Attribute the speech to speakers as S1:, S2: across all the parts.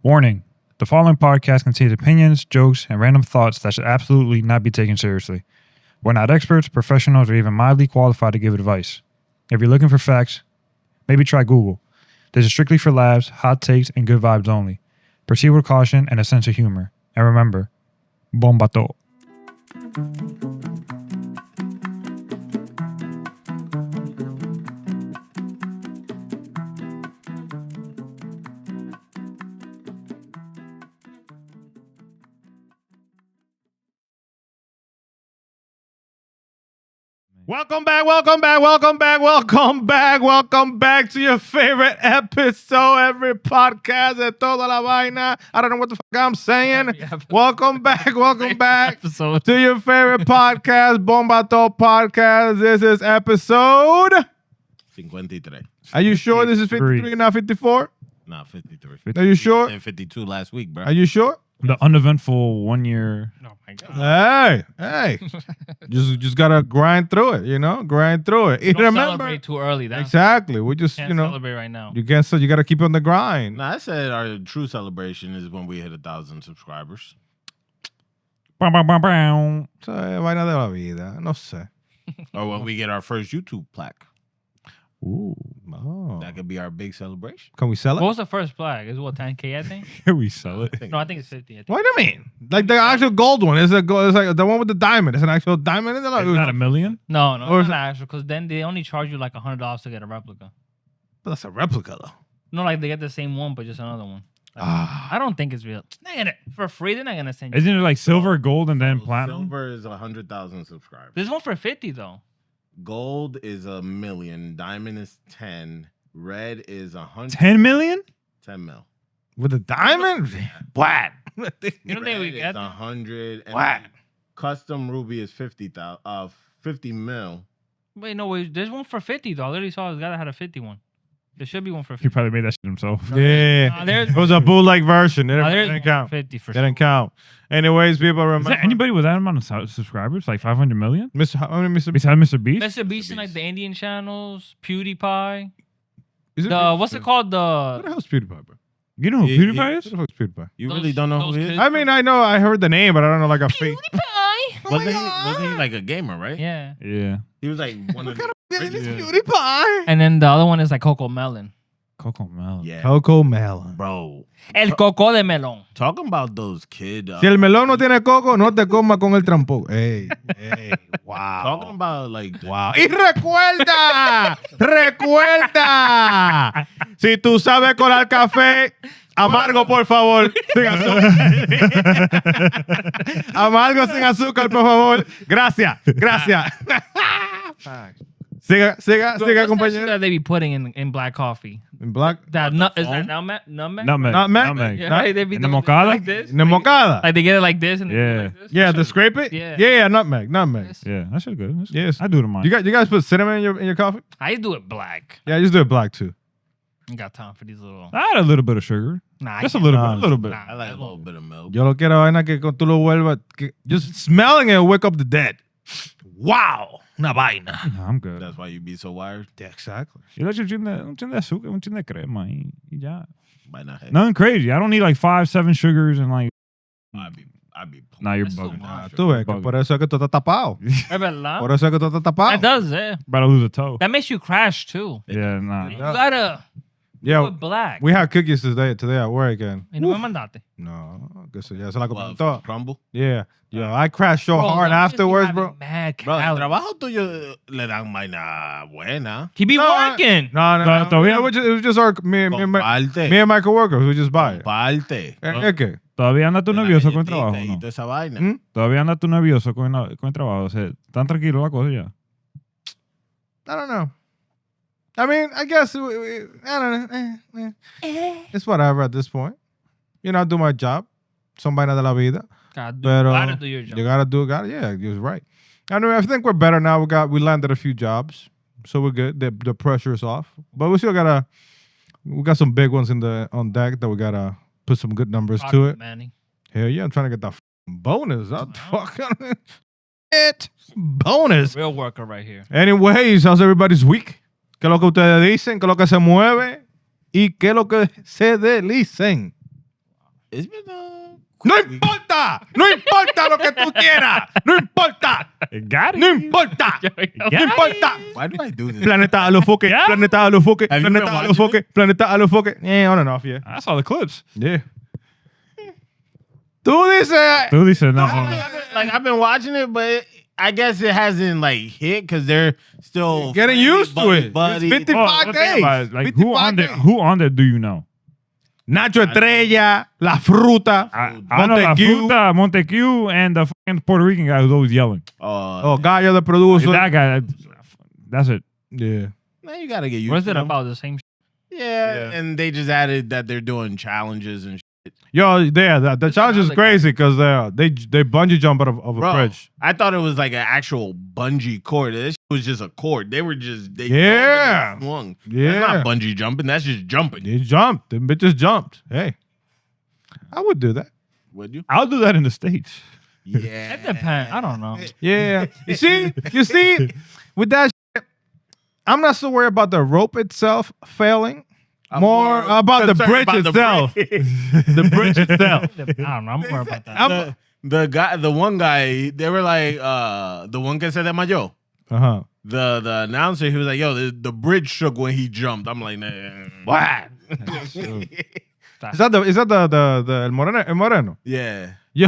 S1: Warning: the following podcast contains opinions, jokes, and random thoughts that should absolutely not be taken seriously. We're not experts, professionals, or even mildly qualified to give advice. If you're looking for facts, maybe try Google. This is strictly for laughs, hot takes, and good vibes only. Proceed with caution and a sense of humor. And remember, Bomba'to.
S2: Welcome back to your favorite episode, every podcast de toda la vaina. I don't know what the fuck I'm saying. Welcome back to your favorite podcast, Bomba'to Podcast. This is episode
S3: 53.
S2: Are you sure this is 53 and not 54?
S3: Nah, 53.
S2: Are you sure?
S3: And 52 last week, bro.
S2: Are you sure?
S1: The uneventful 1 year.
S4: Oh my God.
S2: Hey. just gotta grind through it, Grind through it.
S4: Don't
S2: Remember?
S4: celebrate too early.
S2: Exactly. We just,
S4: Can't celebrate right now.
S2: you gotta keep on the grind.
S3: Nah, I said our true celebration is when we hit 1,000 subscribers.
S1: Bow, bow, bow, bow.
S2: So, vaina de la vida. No sé.
S3: Or when we get our first YouTube plaque.
S2: Ooh. Oh.
S3: That could be our big celebration.
S2: Can we sell it?
S4: What was the first flag? Is what 10K? I think.
S1: Here we sell it.
S4: No, I think it's 50. I think.
S2: What do you mean? Like the actual gold one? It's like the one with the diamond. It's an actual diamond in there. Like,
S1: It's not $1 million.
S4: No,
S2: Or
S4: it's
S2: is
S4: not actual. Because then they only charge you like $100 to get a replica.
S2: but that's a replica though.
S4: No, like they get the same one, but just another one. Like,
S2: Ah.
S4: I don't think it's real. For free, they're not gonna send you.
S1: Isn't it like silver, gold, and then
S3: So
S1: platinum?
S3: Silver is 100,000 subscribers.
S4: There's one for 50 though.
S3: Gold is 1 million. Diamond is 10. Red is 100.
S1: 10 million?
S3: 10 mil.
S2: With the diamond? What?
S4: You don't think we
S3: Red
S4: get
S3: is 100. And
S2: What?
S3: custom ruby is 50 mil.
S4: Wait, no, wait. There's one for 50 though. I literally saw this guy that had a 50 one. There should be one for 50.
S1: He probably made that shit himself.
S2: Yeah.
S4: there's
S2: It was a bootleg version. It
S4: there's
S2: didn't
S4: one
S2: count.
S4: for 50 for
S2: It
S4: sure.
S2: didn't count. Anyways, people
S1: Is
S2: remember.
S1: there anybody with that amount of subscribers? Like 500 million?
S2: How many Mr.
S1: Besides Mr. Beast?
S4: Mr. Beast and like the Indian channels, PewDiePie.
S2: Is it
S4: What's it called?
S2: What the hell's PewDiePie, bro?
S1: You know who
S3: Yeah,
S1: PewDiePie
S2: What
S1: is?
S2: the fuck's PewDiePie?
S3: You
S4: Those-
S3: really don't know who
S4: those
S3: he is?
S4: kids-
S2: I mean, I heard the name, but I don't know like a face.
S3: Wasn't he like a gamer, right?
S4: Yeah.
S1: Yeah.
S3: He was like one of the...
S2: PewDiePie.
S4: And then the other one is like Coco Melon.
S1: Coco Melon.
S3: Yeah.
S2: Coco Melon.
S3: Bro.
S4: El Coco de Melón.
S3: Talking about those kids.
S2: Si el melón no tiene coco, no te coma con el trampón. Ey, wow.
S3: Talking about like...
S2: Wow. Y recuerda, si tú sabes colar café, amargo, por favor, sin azúcar. Amargo sin azúcar, por favor. Gracias. Siga,
S4: What's that shit
S2: compañero.
S4: that they be putting in black coffee?
S2: In black,
S4: That nut is that nutmeg?
S1: Nutmeg.
S2: Nutmeg?
S4: Yeah, right, they be
S1: And the
S4: doing it
S1: mocada?
S4: like this.
S2: in the mocada.
S4: Like they get it like this and they do it
S1: Yeah.
S4: like this.
S2: Yeah, to scrape it.
S4: Yeah.
S2: Nutmeg.
S4: Yes.
S1: Yeah, that shit good. That's-
S2: Yes.
S1: I do it in mine.
S2: You guys put cinnamon in your coffee?
S4: I do it black.
S2: Yeah, just do it black too.
S4: I got time for these little.
S1: I had a little bit of sugar.
S4: Nah,
S1: Just a
S4: I
S1: little
S2: Nah,
S1: bit. A little bit.
S4: Nah.
S3: I like a little bit of milk.
S2: Yo lo quiero vaina que tú lo vuelvas. Just smelling it will wake up the dead. Wow. Una vaina.
S1: No, I'm good.
S3: That's why you be so wired.
S2: Yeah, exactly.
S1: Y le echo un chin de azúcar, un chin de crema y ya.
S3: Might not have.
S1: Nothing crazy. I don't need like 5, 7 sugars and like.
S3: I be.
S1: Nah, you're
S4: That's so
S1: bugging.
S4: much.
S2: Tú ves que por eso es que tú estás tapado.
S4: Es verdad.
S2: Por eso es que tú estás
S4: That
S2: tapado.
S4: does it.
S1: About to lose a toe.
S4: That makes you crash too.
S1: Yeah, nah.
S4: You gotta do
S2: Yeah,
S4: it black.
S2: we had cookies today at work and
S4: Y no me mandaste.
S2: no, que se ya se la
S3: Well,
S2: comentó.
S3: crumble.
S2: Yeah, yo, I crashed so
S4: Bro,
S2: hard
S4: them kids be
S2: afterwards,
S4: having
S2: bro.
S4: Mad
S3: Bro, el
S4: calories.
S3: trabajo tuyo le dan vaina buena.
S4: He be working.
S2: No.
S1: Todavía-
S2: It was just our me and my coworkers. We just buy it.
S3: Comparte.
S2: ¿Es qué?
S1: Todavía anda tu
S3: De la
S1: nervioso con el
S3: galletita
S1: trabajo,
S3: y
S1: ¿no?
S3: toda esa vaina.
S2: ¿Mm?
S1: Todavía anda tu nervioso con el trabajo. O sea, tan tranquilo la cosa ya.
S2: I don't know. I mean, I guess I don't know. It's whatever at this point. I do my job. Son vaina de la vida. Pero
S4: Gotta do your job.
S2: you gotta do it. Yeah, you're right. I think we're better now. We landed a few jobs, so we're good. The pressure is off, but we still we got some big ones on deck that we gotta put some good numbers to it.
S4: Manny.
S2: Hell yeah, I'm trying to get that bonus. It bonus.
S4: Real worker right here.
S2: Anyways, how's everybody's week? ¿Qué es lo que ustedes dicen? ¿Qué es lo que se mueve? ¿Y qué es lo que se delicen?
S3: It's been
S2: No importa. No importa lo que tú quieras. No importa.
S1: Got it.
S2: No importa. No importa.
S3: Why do I do this?
S2: Planeta De Alofoke.
S1: Yeah.
S2: Planeta De Alofoke.
S3: Have you been
S2: Planeta De
S3: watching
S2: Alofoke. Planeta De Alofoke. Yeah, on and off, yeah.
S1: I saw the clips.
S2: Yeah. Tú dices.
S1: Dude, he said no.
S3: Like I've been watching it, but I guess it hasn't like hit because they're still
S2: Getting used to it.
S3: Buddy.
S2: It's 55
S1: Oh, think about it. Like
S2: 55
S1: who on there do you know?
S2: Nacho Estrella, La Fruta.
S1: I know La
S2: Montague.
S1: Fruta, Montague, and the fucking Puerto Rican guy who's always yelling.
S2: Oh, Gallo, the producer.
S1: That guy, that's it.
S2: Yeah.
S3: Man, you gotta get used
S4: What's
S3: to
S4: it
S3: them.
S4: about? The same shit?
S3: Yeah, and they just added that they're doing challenges and shit.
S2: Yo, yeah, the challenge is
S4: another
S2: crazy because they bungee jump out of a
S3: Bro,
S2: bridge.
S3: I thought it was like an actual bungee cord. This was just a cord. They were just
S2: Yeah.
S3: swung.
S2: Yeah.
S3: That's not bungee jumping. That's just jumping.
S2: They jumped. Them bitches jumped. Hey. I would do that.
S3: Would you?
S1: I'll do that in the States.
S3: Yeah.
S4: It depends. I don't know.
S2: Yeah. You see, with that shit, I'm not so worried about the rope itself failing.
S3: I'm
S2: More about the
S3: concerned
S2: bridge
S3: about the
S2: itself.
S3: bridge.
S2: The bridge itself.
S4: I don't know. I'm worried about that.
S3: The one guy, they were like, the one que se desmayó.
S2: Uh-huh.
S3: The announcer, he was like, yo, the bridge shook when he jumped. I'm like, nah.
S2: What? Is that the El Moreno?
S3: Yeah.
S2: Yo,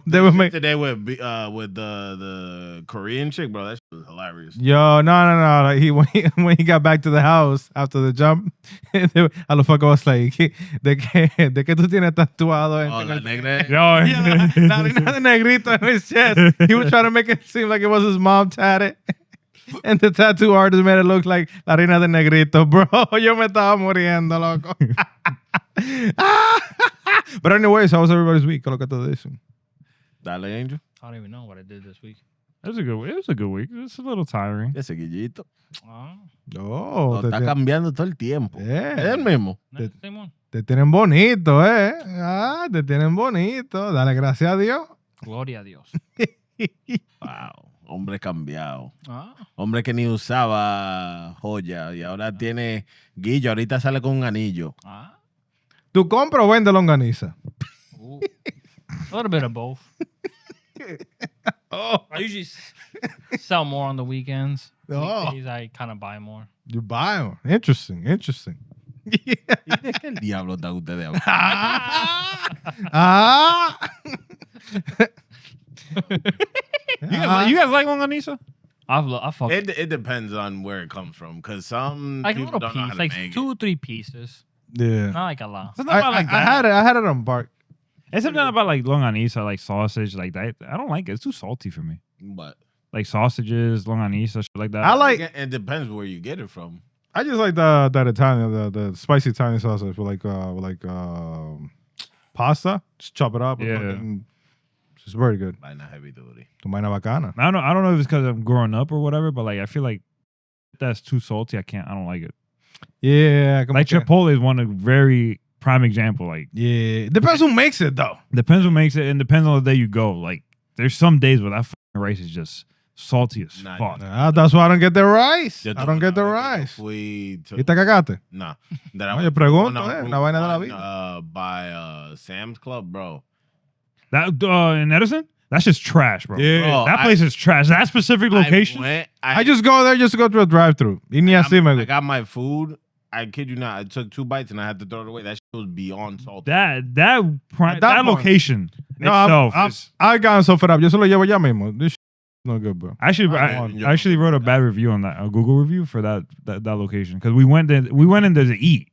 S2: they were making.
S3: Today with the Korean chick, bro. That shit was hilarious.
S2: Yo, no. Like when he got back to the house after the jump, Alofoke was like, de que tú tienes tatuado
S3: Oh, la negra.
S1: Yo,
S2: la reina de negrito in his chest. He was trying to make it seem like it was his mom tatted. And the tattoo artist made it look like la reina de negrito, bro. Yo me estaba muriendo, loco. But anyways, how was everybody's week? ¿Qué es lo que te dicen?
S3: Dale, Angel.
S4: I don't even know what I did this week.
S1: it was a good week. It was a little tiring.
S3: Ese guillito.
S4: Oh,
S2: Oh,
S3: Lo está cambiando todo el tiempo.
S2: Yeah.
S3: Es el mismo.
S4: no, same one.
S2: Te tienen bonito, eh. Ah, te tienen bonito. Dale gracias a Dios.
S4: Gloria a Dios.
S3: Wow. Hombre cambiado.
S4: Ah,
S3: Hombre que ni usaba joya y ahora tiene guillo. Ahorita sale con un anillo.
S4: ah.
S2: ¿Tú compras o vendes longaniza?
S4: Ooh. A little bit of both.
S2: Oh,
S4: I usually sell more on the weekends.
S2: Oh.
S4: Weekdays, I kind of buy more.
S2: you buy them. Interesting.
S3: ¿Y de qué el diablo está ustedes hablando?
S2: Ah.
S1: You guys like longaniza?
S4: I fuck
S3: It depends on where it comes from because some
S4: like a
S3: people
S4: little
S3: don't know how
S4: piece,
S3: to
S4: like
S3: make
S4: 2-3 pieces.
S2: Yeah.
S4: Not like a lot.
S1: It's not about like that.
S2: I had it on bark.
S1: It's something about like longaniza, like sausage, like that. I don't like it. It's too salty for me.
S3: But
S1: Like sausages, longaniza, shit like that.
S2: I like.
S3: it depends where you get it from.
S2: I just like that Italian, the spicy Italian sausage with pasta. Just chop it up.
S1: Yeah.
S2: It's very good.
S3: Vaina heavy duty.
S2: Tu vaina bacana.
S1: I don't know if it's because I'm growing up or whatever, but like I feel like that's too salty. I don't like it.
S2: Yeah.
S1: Like Chipotle is one a very prime example. Like
S2: Yeah. Depends who makes it though.
S1: depends what makes it and depends on the day you go. Like there's some days where that fucking rice is just salty as
S3: Nah,
S1: fuck.
S2: That's why I don't get the rice.
S3: Yo
S2: I don't get the
S3: una vez que
S2: rice.
S3: Fui to,
S2: ¿Y te cagaste?
S3: nah. That I
S2: Oye,
S3: went
S2: pregunto,
S3: on a
S2: una vaina de la
S3: route
S2: vida.
S3: by Sam's Club, bro.
S1: That in Edison, that's just trash, bro.
S2: Yeah.
S3: Bro,
S1: That place is trash. That specific location.
S2: I just go there just to go through a drive-through. Y ni así me
S3: I
S2: gusta.
S3: got my food. I kid you not. I took 2 bites and I had to throw it away. That shit was beyond salty.
S1: That
S2: At that point-
S1: location
S2: No,
S1: itself
S2: I'm,
S1: is.
S2: I got so fed up. Yo se lo llevo ya mismo. This shit is no good, bro.
S1: I actually wrote a bad review on that, a Google review for that location because we went in there to eat,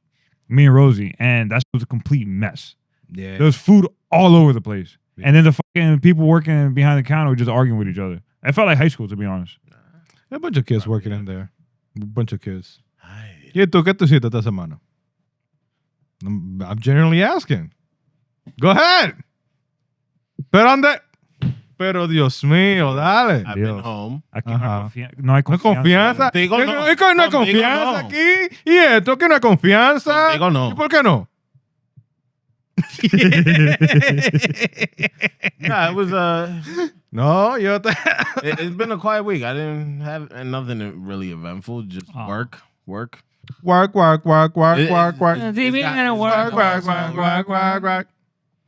S1: me and Rosie, and that was a complete mess.
S2: Yeah.
S1: There was food all over the place, and then the fucking people working behind the counter were just arguing with each other. It felt like high school, to be honest.
S2: A bunch of kids working in there. A bunch of kids.
S3: Ay,
S2: ¿Y tú qué tú hiciste esta semana? I'm genuinely asking. Go ahead. Pero Dios mío, dale.
S3: I've been
S1: Dios.
S3: home.
S1: Aquí
S2: Ajá.
S1: no hay
S2: No hay confianza.
S3: Te digo no.
S2: Es que no hay
S3: Contigo
S2: confianza
S3: no.
S2: aquí. ¿Y esto que no hay confianza?
S3: Contigo no.
S2: ¿Y por qué no?
S3: Nah, it was
S2: No, yo te...
S3: it's been a quiet week. I didn't have nothing really eventful. Just
S4: Oh.
S3: work.
S2: Work.
S3: It-
S2: Work.
S3: it's got-
S4: TV and work.
S2: Work.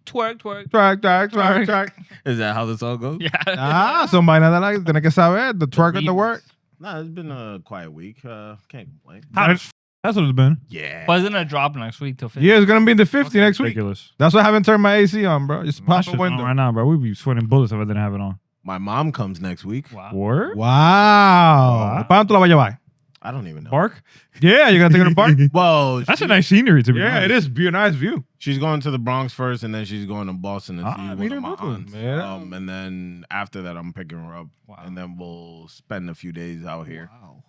S2: Twerk.
S3: Is that how this all goes?
S4: Yeah.
S2: Son vaina de la tienes que saber. The twerk at the work.
S3: Nah, it's been a quiet week. Can't complain.
S1: That's what it's been.
S3: Yeah.
S4: Wasn't a drop next week till 50.
S2: Yeah, it's gonna be in the 50 next week.
S1: Ridiculous.
S2: That's why I haven't turned my AC on, bro. Just
S1: My
S2: pop
S1: shit's
S2: a
S1: on
S2: window.
S1: right now, bro. We'd be sweating bullets if I didn't have it on.
S3: My mom comes next week.
S4: Wow.
S1: Word?
S2: Wow. ¿Para dónde tú la vas a llevar?
S3: I don't even know.
S1: Bark?
S2: Yeah, you're gonna take her to park?
S3: Well,
S1: That's a nice scenery, to be
S2: Yeah,
S1: honest.
S2: it is. Be a nice view.
S3: she's going to the Bronx first, and then she's going to Boston to see
S1: meet
S3: one
S1: her
S3: of
S1: in
S3: my
S1: Brooklyn.
S3: aunts.
S2: Yeah.
S3: And then after that, I'm picking her up,
S4: Wow.
S3: and then we'll spend a few days out here.
S4: Wow.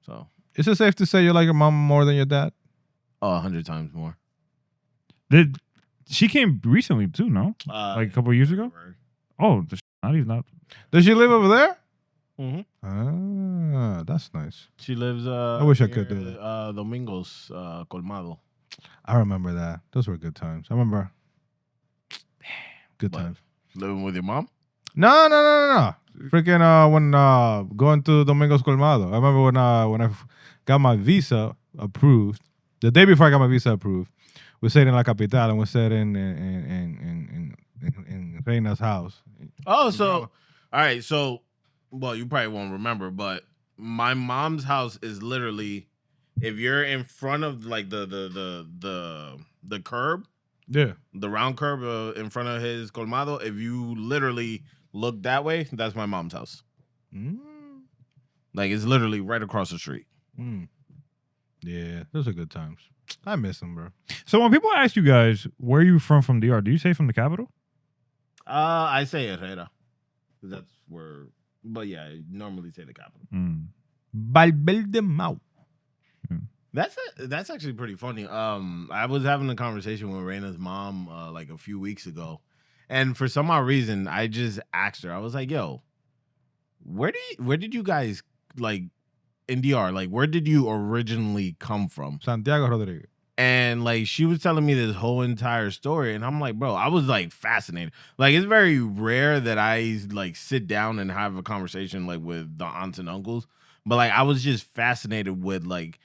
S3: So,
S2: Is it safe to say you like your mom more than your dad?
S3: 100 times more.
S1: She came recently, too, no? Like a couple of years ago? Oh, not even that.
S2: Does she live over there?
S3: Mm-hmm.
S2: Ah, that's nice.
S3: She lives.
S2: I wish I could do
S3: that. Domingos, Colmado.
S2: I remember that. Those were good times. I remember. Good
S3: What?
S2: times.
S3: Living with your mom?
S2: No. Freaking when going to Domingos Colmado. I remember when I got my visa approved. The day before I got my visa approved, we stayed in La Capital and we stayed in Reina's house.
S3: Oh, so all right. So, well, you probably won't remember, but my mom's house is literally, if you're in front of like the curb,
S2: Yeah.
S3: the round curb in front of his colmado, if you literally look that way, that's my mom's house.
S2: Mm.
S3: Like, it's literally right across the street.
S2: Mm. Yeah, those are good times. I miss them, bro.
S1: So when people ask you guys, where are you from DR, do you say from the capital?
S3: I say Herrera. That's where, but yeah, I normally say the capital.
S2: Valverde Mau.
S3: That's actually pretty funny. I was having a conversation with Reina's mom like a few weeks ago, and for some odd reason, I just asked her. I was like, "Yo, where did you guys like in DR? Like, where did you originally come from?"
S2: Santiago Rodriguez.
S3: And like she was telling me this whole entire story, and I'm like, bro, I was like fascinated. Like, it's very rare that I like sit down and have a conversation like with the aunts and uncles, but like I was just fascinated with like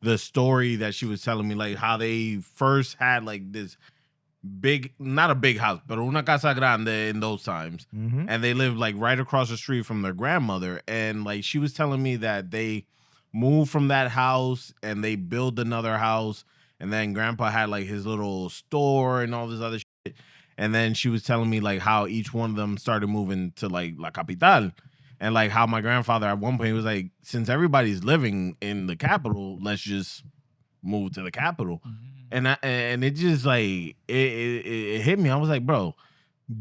S3: the story that she was telling me, like how they first had like this big, not a big house, but una casa grande in those times, and they lived like right across the street from their grandmother, and like she was telling me that they moved from that house and they built another house. And then grandpa had like his little store and all this other shit. And then she was telling me like how each one of them started moving to like La Capital. And like how my grandfather at one point was like, since everybody's living in the capital, let's just move to the capital. And it just like, it hit me. I was like, bro,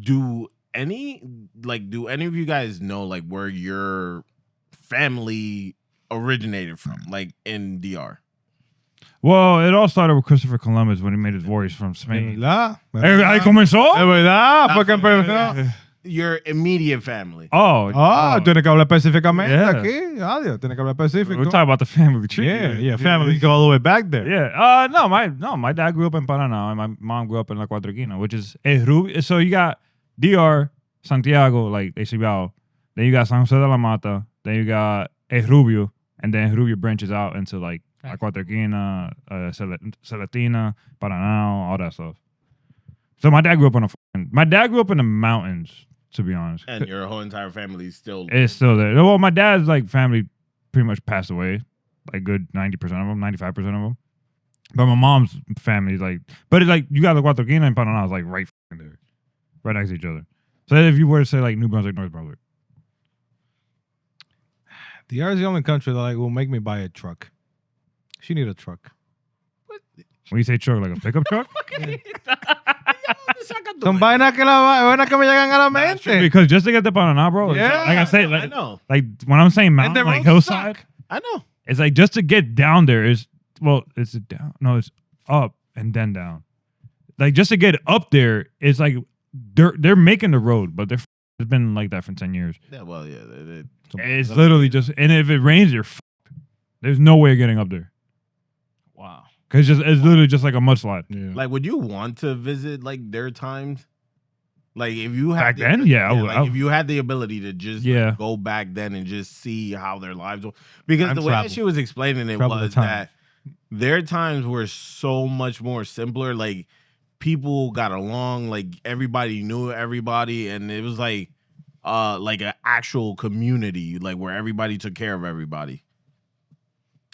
S3: do any of you guys know like where your family originated from, like in DR?
S1: Well, it all started with Christopher Columbus when he made his voyage from Spain.
S2: ¿Verdad?
S1: Ahí comenzó?
S2: Es verdad, fue que empezó.
S3: Your immediate family.
S1: Oh,
S2: Tiene que hablar específicamente
S1: Yeah.
S2: aquí. Adiós, tiene que hablar específico.
S1: we're talking about the family tree.
S2: Yeah, family go all the way back there.
S1: Yeah. My dad grew up in Paraná and my mom grew up in La Cuatro Esquinas, which is so you got DR, Santiago, like Cibao. Then you got San Jose de la Mata. Then you got Rubio, and then Rubio branches out into like La Cuatro Esquinas, Celatina, Paraná, all that stuff. So my dad grew up in the mountains, to be honest.
S3: And your whole entire family is still...
S1: It's still there. Well, my dad's like family pretty much passed away, like good 90% of them, 95% of them. But my mom's family is like, but it's like you got the Cuatro Esquinas and Paraná is like right there, right next to each other. So if you were to say like New Brunswick, North Brunswick,
S2: DR is the only country that like will make me buy a truck. She need a truck.
S1: when you say truck, like a pickup truck,
S2: Son vainas que me llegan a la mente.
S1: because just to get the Paraná, bro,
S2: Yeah,
S1: like I say,
S3: I
S1: like,
S3: know.
S1: like when I'm saying mountain,
S2: the
S1: like
S2: roads
S1: hillside,
S2: suck.
S3: I know.
S1: it's like just to get down there is it's down. No, it's up and then down. Like just to get up there, it's like they're making the road, but it's been like that for 10 years.
S3: Yeah, well, yeah.
S1: It's literally just, and if it rains, you're fucked. There's no way of getting up there
S4: Wow.
S1: because it's literally just like a mudslide.
S2: Yeah.
S3: Like, would you want to visit like their times? Like, if you had
S1: Back then, yeah, I would.
S3: like, if you had the ability to just
S1: Yeah.
S3: like, go back then and just see how their lives were, because
S2: Time
S3: the way
S2: travel.
S3: that she was explaining it
S2: Travel the
S3: was
S2: time.
S3: that their times were so much more simpler. Like, people got along, like everybody knew everybody, and it was like an actual community, like where everybody took care of everybody.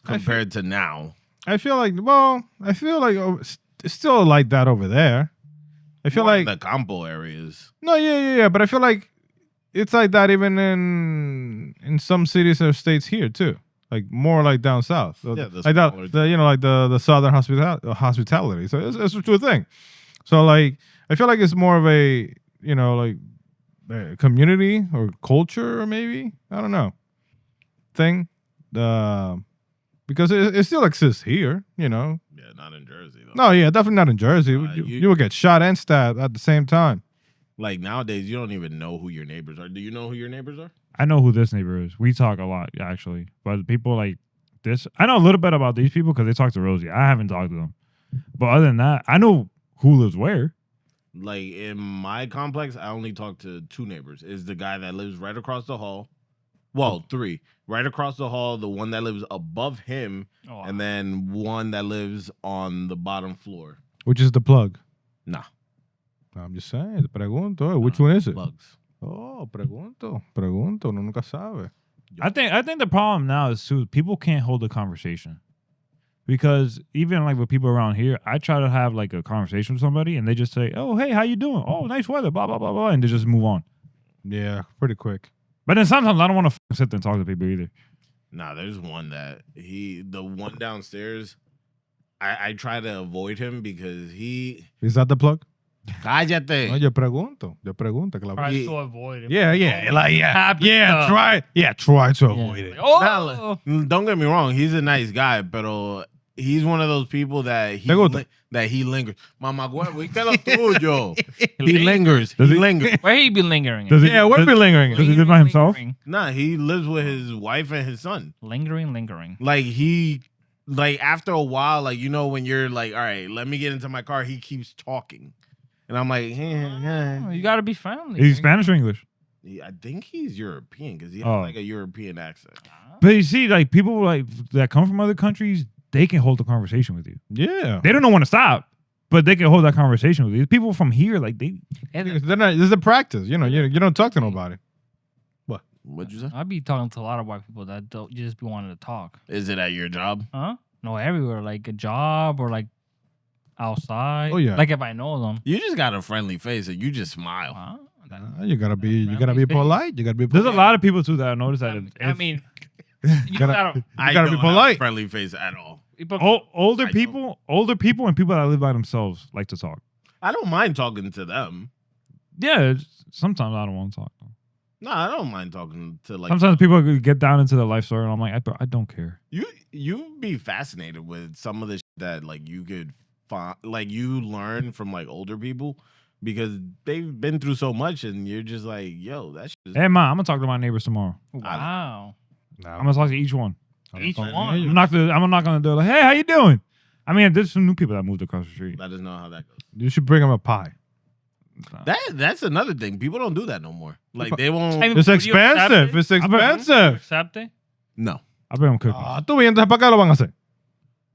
S3: Compared to now,
S2: I feel like it's still like that over there. I feel
S3: more
S2: like
S3: in the Campo areas.
S2: no, yeah, but I feel like it's like that even in some cities or states here too. Like more like down south, so
S3: Yeah, the
S2: like that.
S3: smaller
S2: Like the southern hospitality. So it's a true thing. So like I feel like it's more of a like a community or culture or maybe I don't know thing. Because it still exists here,
S3: Yeah, not in Jersey though.
S2: No, yeah, definitely not in Jersey.
S3: You-
S2: You would get shot and stabbed at the same time.
S3: Like nowadays, you don't even know who your neighbors are. Do you know who your neighbors are?
S1: I know who this neighbor is. We talk a lot, actually. But people like this, I know a little bit about these people because they talk to Rosie. I haven't talked to them. But other than that, I know who lives where.
S3: Like in my complex, I only talk to 2 neighbors. Is the guy that lives right across the hall. Well, 3. Right across the hall, the one that lives above him,
S4: Oh, wow.
S3: and then one that lives on the bottom floor.
S2: Which is the plug?
S3: Nah.
S2: I'm just saying. Te pregunto. Which one is it?
S3: Plugs.
S2: Oh, pregunto. Uno nunca sabe.
S1: I think the problem now is too people can't hold a conversation. Because even like with people around here, I try to have like a conversation with somebody and they just say, "Oh, hey, how you doing? Oh, nice weather, blah, blah, blah, blah," and they just move on.
S2: Yeah, pretty quick.
S1: But then sometimes I don't want to sit there and talk to people either.
S3: Nah, there's one that the one downstairs, I try to avoid him because he...
S2: Is that the plug?
S3: Cállate.
S2: No, yo pregunto. Que la-
S4: Try to avoid it.
S2: Yeah, like
S4: Happy stuff.
S2: try to
S4: Yeah.
S2: avoid it.
S4: Oh,
S3: Don't get me wrong, he's a nice guy, pero he's one of those people that
S2: Te gusta?
S3: he lingers. Mamá, ¿qué es lo tuyo? He lingers.
S1: Does
S3: He
S1: he-
S3: lingers.
S4: where he be lingering?
S1: Does he-
S2: Yeah, what
S1: does-
S2: be lingering?
S1: Does he live by himself?
S3: Nah, he lives with his wife and his son.
S4: Lingering.
S3: Like after a while, like when you're like, all right, let me get into my car, he keeps talking. And I'm like,
S4: Oh, you gotta be friendly.
S1: Is he Spanish or English?
S3: I think he's European because he has
S1: Oh.
S3: like a European accent.
S1: But you see, like people like that come from other countries, they can hold a conversation with you.
S2: Yeah.
S1: They don't know when to stop, but they can hold that conversation with you. People from here, like they
S2: They're not, this is a practice. You don't talk to nobody.
S3: What'd you say?
S4: I be talking to a lot of white people that don't just be wanting to talk.
S3: Is it at your job?
S4: Huh? No, everywhere, like a job or like outside.
S2: Oh, yeah.
S4: Like if I know them.
S3: You just got a friendly face and you just smile.
S4: Huh?
S2: You gotta be polite. You gotta be polite.
S1: there's a lot of people too that I notice that
S4: I
S1: if
S4: mean, you
S2: Gotta-
S4: gotta.
S3: I
S2: gotta be
S3: don't have a
S2: polite.
S3: friendly face at all.
S1: older
S3: I
S1: people and people that live by themselves like to talk.
S3: I don't mind talking to them.
S1: Yeah, sometimes I don't want to talk.
S3: No, I don't mind talking to like
S1: Sometimes people get down into their life story, and I'm like, I don't care.
S3: you be fascinated with some of the shit that like you could find, like you learn from like older people because they've been through so much and you're just like, yo, that shit is
S1: Hey, Ma, I'm gonna talk to my neighbors tomorrow.
S4: Wow.
S1: I'm gonna talk to each one.
S4: Each one.
S1: I'm not gonna do it like, hey, how you doing? I mean, there's some new people that moved across the street.
S3: let us know how that goes.
S2: You should bring them a pie.
S3: That's another thing. People don't do that no more. Like they won't.
S4: I mean,
S2: It's
S4: would you accept
S2: expensive.
S4: it?
S2: It's
S4: Would you
S2: expensive.
S4: accept it?
S3: No,
S1: I bring them cookies.
S2: Ah, tú vienes para acá lo van a hacer.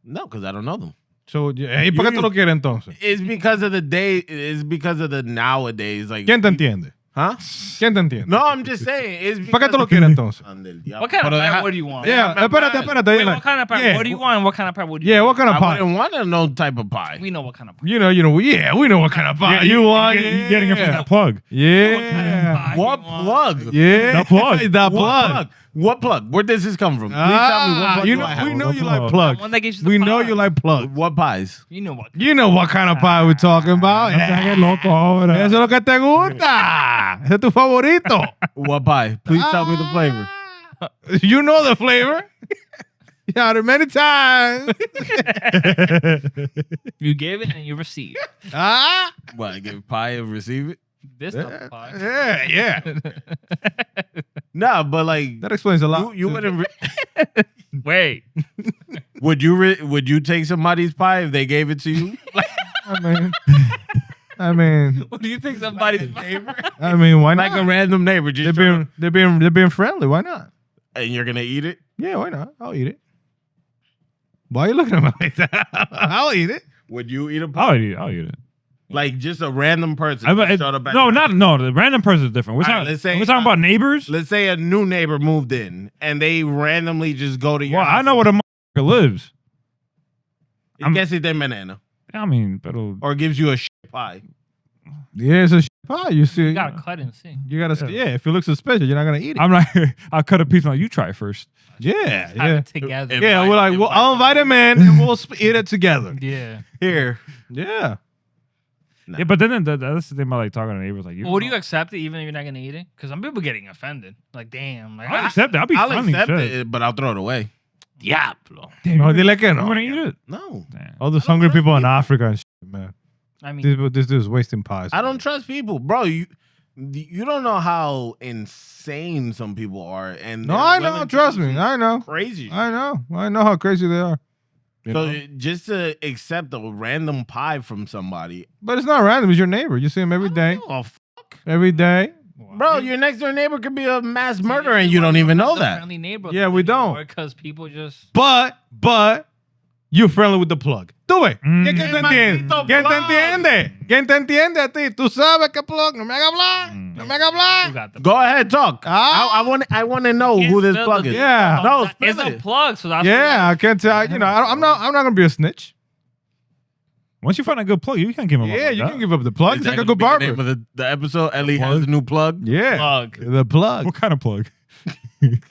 S3: no, because I don't know them.
S2: So, ¿y por qué tú lo quieres entonces?
S3: It's because of the day. It's because of the nowadays. Like
S2: ¿Quién te entiende?
S3: Huh?
S2: ¿Quién te entiende?
S3: No, I'm just saying. It's
S2: ¿Para qué tú lo
S3: because
S2: quieres entonces?
S3: Ande el diablo.
S4: What kind of
S3: Pero
S4: pie
S3: deja-
S4: would you want?
S2: Yeah, espérate.
S4: Wait,
S2: like,
S4: what kind of pie?
S2: yeah.
S4: What do you want? What kind of pie would you
S2: Yeah,
S4: want?
S2: what kind of
S3: I
S2: pie?
S3: wouldn't want no type of pie.
S4: We know what kind of pie.
S2: We know what kind of pie you want.
S1: You're getting it from that plug.
S2: Yeah.
S3: What plug?
S2: Yeah.
S1: The plug.
S2: The
S3: What
S2: plug.
S3: plug? What plug? Where does this come from? Please tell me what plug
S2: You
S3: do
S2: know,
S3: I have?
S2: we know
S1: What
S2: you like
S1: plug?
S2: plug.
S4: The one that gives you the
S2: We know
S4: pie.
S2: you like plug.
S3: What pies?
S4: You know what?
S2: You know what kind of pie we're talking about.
S1: No te hagas loco ahora.
S2: Eso es lo que te gusta. Ese es tu favorito.
S3: What pie? Please tell me the flavor.
S2: You know the flavor. You had it many times.
S4: You give it and you receive.
S2: Ah.
S3: What? I give pie and receive it?
S4: This type of pie.
S2: Yeah.
S3: Nah, but like
S2: That explains a lot.
S3: you wouldn't.
S4: Wait.
S3: Would you take somebody's pie if they gave it to you?
S2: I mean,
S4: What do you think somebody's favorite?
S2: why
S3: Like a
S2: not?
S3: random neighbor, just
S2: They're being friendly. Why not?
S3: and you're gonna eat it?
S2: Yeah, why not? I'll eat it. Why are you looking at me like that? I'll eat it.
S3: Would you eat a pie?
S1: I'll eat it.
S3: Like just a random person. Showed up at
S1: The random person is different. We're talking about neighbors.
S3: Let's say a new neighbor moved in and they randomly just go to your house.
S1: I know where the motherfucker lives.
S3: I guess it's banana.
S1: I mean,
S3: or gives you a shit pie.
S2: Yeah, it's a pie. You see,
S4: You gotta cut and see.
S2: You gotta, if it looks suspicious, you're not gonna eat it.
S1: I'm like, I'll cut a piece. Like, you try it first.
S2: Yeah,
S4: Have it together.
S2: Yeah, we're like, I'll invite him in and we'll eat it together.
S4: Yeah.
S3: Here.
S2: Yeah.
S3: No.
S1: Yeah, but then that's the thing about like talking to neighbors. Like,
S4: Would you accept it even if you're not gonna eat it? Because some people getting offended. Like, damn. Like,
S1: I'll accept it.
S3: I'll accept it, but I'll throw it away.
S4: Diablo.
S2: No, dile que
S1: I'm
S2: no.
S1: gonna eat it.
S3: No.
S1: Damn.
S2: All those hungry people in Africa and shit, man.
S4: I mean,
S2: This dude's wasting pies.
S3: I don't trust people, bro. You don't know how insane some people are, and
S2: No, I know. Trust me, I know.
S3: Crazy.
S2: I know how crazy they are.
S3: Just to accept a random pie from somebody,
S2: But it's not random. It's your neighbor. You see him every day.
S3: Oh fuck,
S2: Every day.
S3: bro! Your next door neighbor could be a mass murderer, and you don't even know that.
S2: Yeah, we don't.
S4: Because people just.
S2: But you friendly with the plug. Tú ves.
S1: Mm.
S2: ¿Quién te entiende?
S3: Maldito
S2: ¿Quién te
S3: plug.
S2: entiende? ¿Quién te entiende a ti? Tú sabes que plug. No me hagas hablar. No me hagas
S4: You
S2: hablar.
S4: got the.
S3: Go ahead, talk.
S2: Ah.
S3: I want to know who this plug is.
S2: Yeah.
S3: No,
S4: It's
S3: spill
S4: a
S3: it.
S4: plug, so that's.
S2: Yeah, I can't tell. You know, I'm not gonna be a snitch.
S1: Once you find a good plug, you can't give him.
S2: Yeah, you
S1: that.
S2: can give up the plug.
S3: Is
S2: It's
S3: that
S2: like a
S3: gonna
S2: good
S3: be the
S2: barber.
S3: name of the episode. Ellie has a new plug.
S2: Yeah,
S4: Plug.
S2: the plug.
S1: What kind of plug?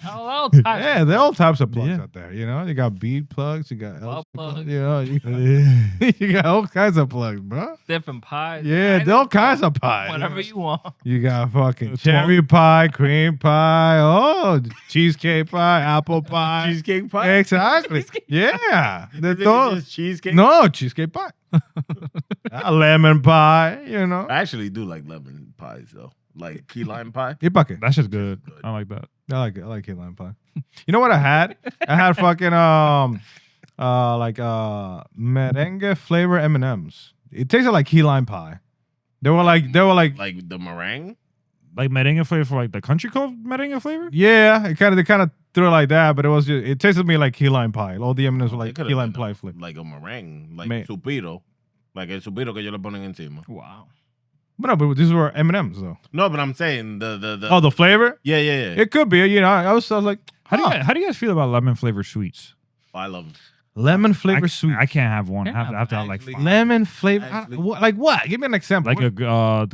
S4: All types.
S2: Yeah, there are all types of plugs
S1: Yeah.
S2: out there. You know, you got bead plugs, you got
S4: Wall
S2: L
S4: plugs.
S2: you know, you
S1: Yeah.
S2: you got all kinds of plugs, bro.
S4: Different pies.
S2: Yeah, there are all kinds of pies.
S4: Whatever you want.
S2: You got fucking
S1: It's
S2: cherry pie, cream pie, cheesecake pie, apple pie.
S3: Cheesecake pie.
S2: Exactly. Yeah.
S3: Is it
S2: Todo.
S3: just cheesecake?
S2: No, cheesecake pie. Lemon pie, you know.
S3: I actually do like lemon pies though, like key lime pie.
S2: Y pa' qué?
S1: That's just good. I like that.
S2: I like it. I like key lime pie. You know what I had? I had fucking merengue flavor M&Ms. It tasted like key lime pie. They were like
S3: Like the meringue.
S1: Like merengue flavor for like the country club merengue flavor.
S2: yeah, they kind of threw it like that, but it tasted to me like key lime pie. All the M&Ms were
S3: It
S2: like
S3: could've
S2: key lime
S3: been
S2: pie flavor.
S3: like a meringue, like
S2: Me-
S3: supiro, like el supiro que yo le ponen encima.
S4: Wow.
S2: But no, but these were M&Ms though.
S3: No, but I'm saying the
S2: The flavor?
S3: yeah.
S2: It could be. You know, I was like,
S1: How do you guys feel about lemon flavored sweets?
S3: I love them.
S2: lemon flavor sweet.
S1: I can't have one. I
S4: Yeah,
S1: have to have like
S3: actually-
S1: five.
S2: Lemon flavor.
S3: Actually-
S2: Like what? Give me an example.
S1: Like the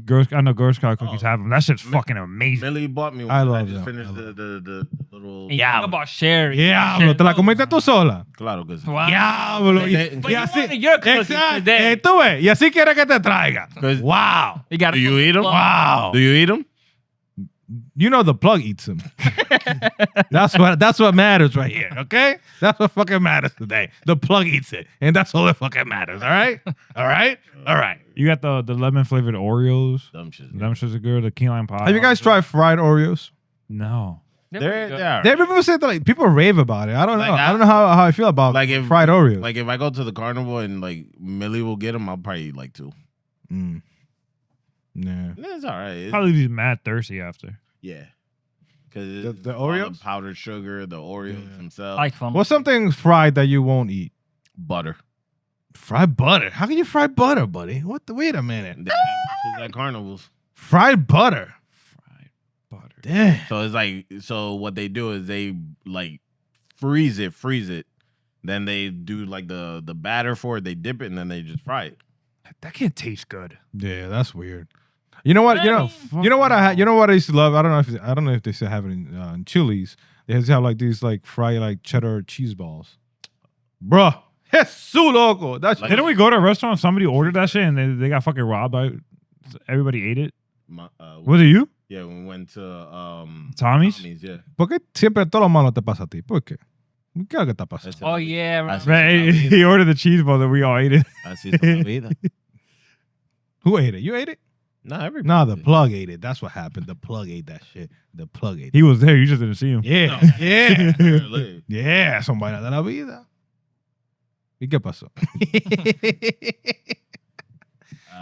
S1: girls. I know Girl Scout cookies have them. That shit's fucking amazing.
S3: Millie bought me one.
S2: I love
S3: just
S2: them.
S3: finished
S2: I love
S3: the little.
S4: And you talk about sharing.
S2: Yeah,
S4: Share
S2: bro, te la
S4: those.
S2: comiste tú sola.
S3: Claro que sí.
S4: Wow.
S2: Diablo.
S3: But
S4: you wanted your cookies today.
S2: Tú ves, y así quiere que te traiga.
S3: 'Cause-
S2: Wow.
S4: You got
S3: Do you eat them?
S2: Wow.
S3: Do you eat them?
S2: You know the plug eats them. That's what matters right here, okay? That's what fucking matters today. The plug eats it. And that's all that fucking matters, all right? All right? All right.
S1: You got the lemon flavored Oreos.
S3: Dumb shit.
S1: Them shit's are good. The key lime pie.
S2: Have you guys tried fried Oreos?
S1: No.
S3: They're
S2: People say that like people rave about it. I don't know.
S3: Like,
S2: I don't know how I feel about
S3: like if
S2: fried Oreos.
S3: Like if I go to the carnival and like Millie will get them, I'll probably eat like 2.
S2: Mm. Yeah.
S3: It's all right. It's-
S1: Probably be mad thirsty after.
S3: yeah. Because
S2: The Oreos?
S3: powdered sugar, the Oreos themselves,
S4: Like fun.
S2: What's something fried that you won't eat?
S3: butter.
S2: Fried butter. How can you fry butter, buddy? Wait a minute.
S3: It's at carnivals.
S2: Fried butter.
S1: Fried butter.
S2: Damn.
S3: So it's like, so what they do is they like freeze it. Then they do like the batter for it. They dip it and then they just fry it.
S1: That can't taste good.
S2: Yeah, that's weird. You know what? You know what I had. You know what I used to love. I don't know if they still have it in Chili's. They just have like these like fried like cheddar cheese balls. Bruh, it's so loco. That's
S3: Like-
S1: Didn't we go to a restaurant? Somebody ordered that shit and they got fucking robbed. By everybody ate it. Was it you?
S3: Yeah, when we went to
S1: Tommy's?
S3: yeah.
S2: ¿Por qué siempre todo lo malo te pasa a ti? ¿Por qué? ¿Qué es lo que te pasa?
S3: That's
S4: Oh, yeah.
S3: That's-
S1: Man, he ordered the cheese ball that we all ate it.
S3: Así es la vida.
S2: Who ate it? You ate it?
S3: No, everybody.
S2: No, the plug ate it. That's what happened. The plug ate that shit. The plug ate it.
S1: He was there. You just didn't see him.
S2: Yeah,
S3: No.
S2: yeah.
S3: Really.
S2: Yeah, son vainas de la vida. ¿Y qué pasó?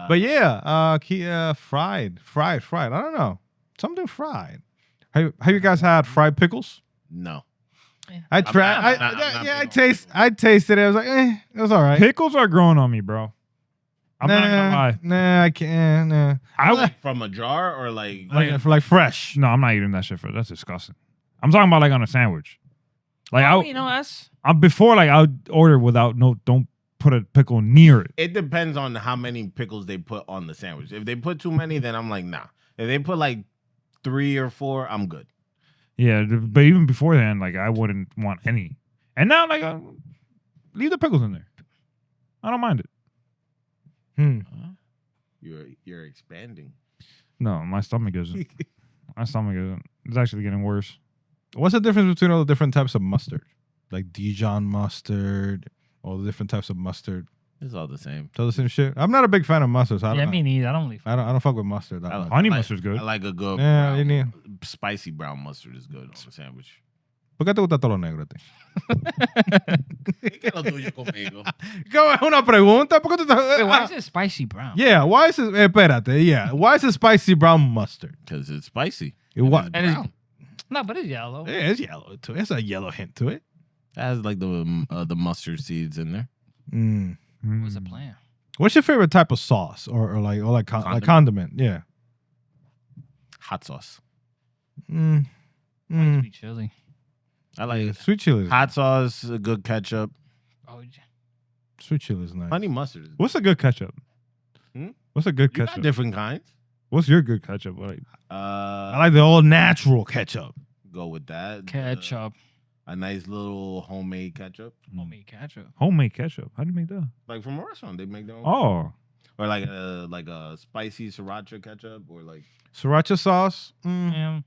S2: But yeah, fried. I don't know. Something fried. Have you guys had fried pickles?
S3: No.
S2: I tried.
S3: I'm not big on
S2: I tasted it. I was like, it was all right.
S1: Pickles are growing on me, bro. I'm not gonna lie.
S2: Nah, I can't. Nah.
S3: Like from a jar or like
S2: Like fresh.
S1: No, I'm not eating that shit for. That's disgusting. I'm talking about like on a sandwich. Like
S4: that's
S1: I'm before like I'll order without don't put a pickle near it.
S3: it depends on how many pickles they put on the sandwich. If they put too many, then I'm like, nah. If they put like 3 or 4, I'm good.
S1: Yeah, but even before then, like I wouldn't want any. And now, like, leave the pickles in there. I don't mind it.
S3: You're expanding.
S1: No, my stomach isn't. My stomach isn't. It's actually getting worse.
S2: What's the difference between all the different types of mustard? Like Dijon mustard, all the different types of mustard.
S3: It's all the same.
S2: All the same shit. I'm not a big fan of mustard. So I don't,
S4: me neither. I don't really.
S2: I don't fuck with mustard that much.
S1: Honey mustard's good.
S3: I like a good
S2: Yeah, you need.
S3: spicy brown mustard is good on a sandwich.
S2: ¿Por qué te gusta todo lo negro a ti?
S3: ¿Qué es lo tuyo conmigo?
S2: ¿Qué es una pregunta? ¿Por qué tú
S4: Wait, why is it spicy brown?
S2: Yeah, why is it? Espérate, yeah. Why is it spicy brown mustard?
S3: Because it's spicy.
S2: What?
S4: And it's, no, but it's yellow.
S2: Yeah, it's yellow too. It's a yellow hint to it.
S3: It has like the mustard seeds in there.
S4: What's the plan?
S2: What's your favorite type of sauce or condiment? Yeah.
S3: Hot sauce.
S4: Sweet chili.
S3: I like
S2: Sweet chili.
S3: hot sauce, a good ketchup.
S4: Oh,
S2: Sweet chili is nice.
S3: Honey mustard.
S1: What's a good ketchup? What's a good
S3: You got
S1: ketchup?
S3: different kinds.
S1: What's your good ketchup? Like,
S2: I like the old natural ketchup.
S3: Go with that.
S4: ketchup.
S3: A nice little homemade ketchup.
S4: Homemade ketchup.
S1: homemade ketchup. How do you make that?
S3: Like from a restaurant, they make their own.
S1: Oh,
S3: Or like a spicy sriracha ketchup, or like
S2: Sriracha sauce.
S4: Yeah.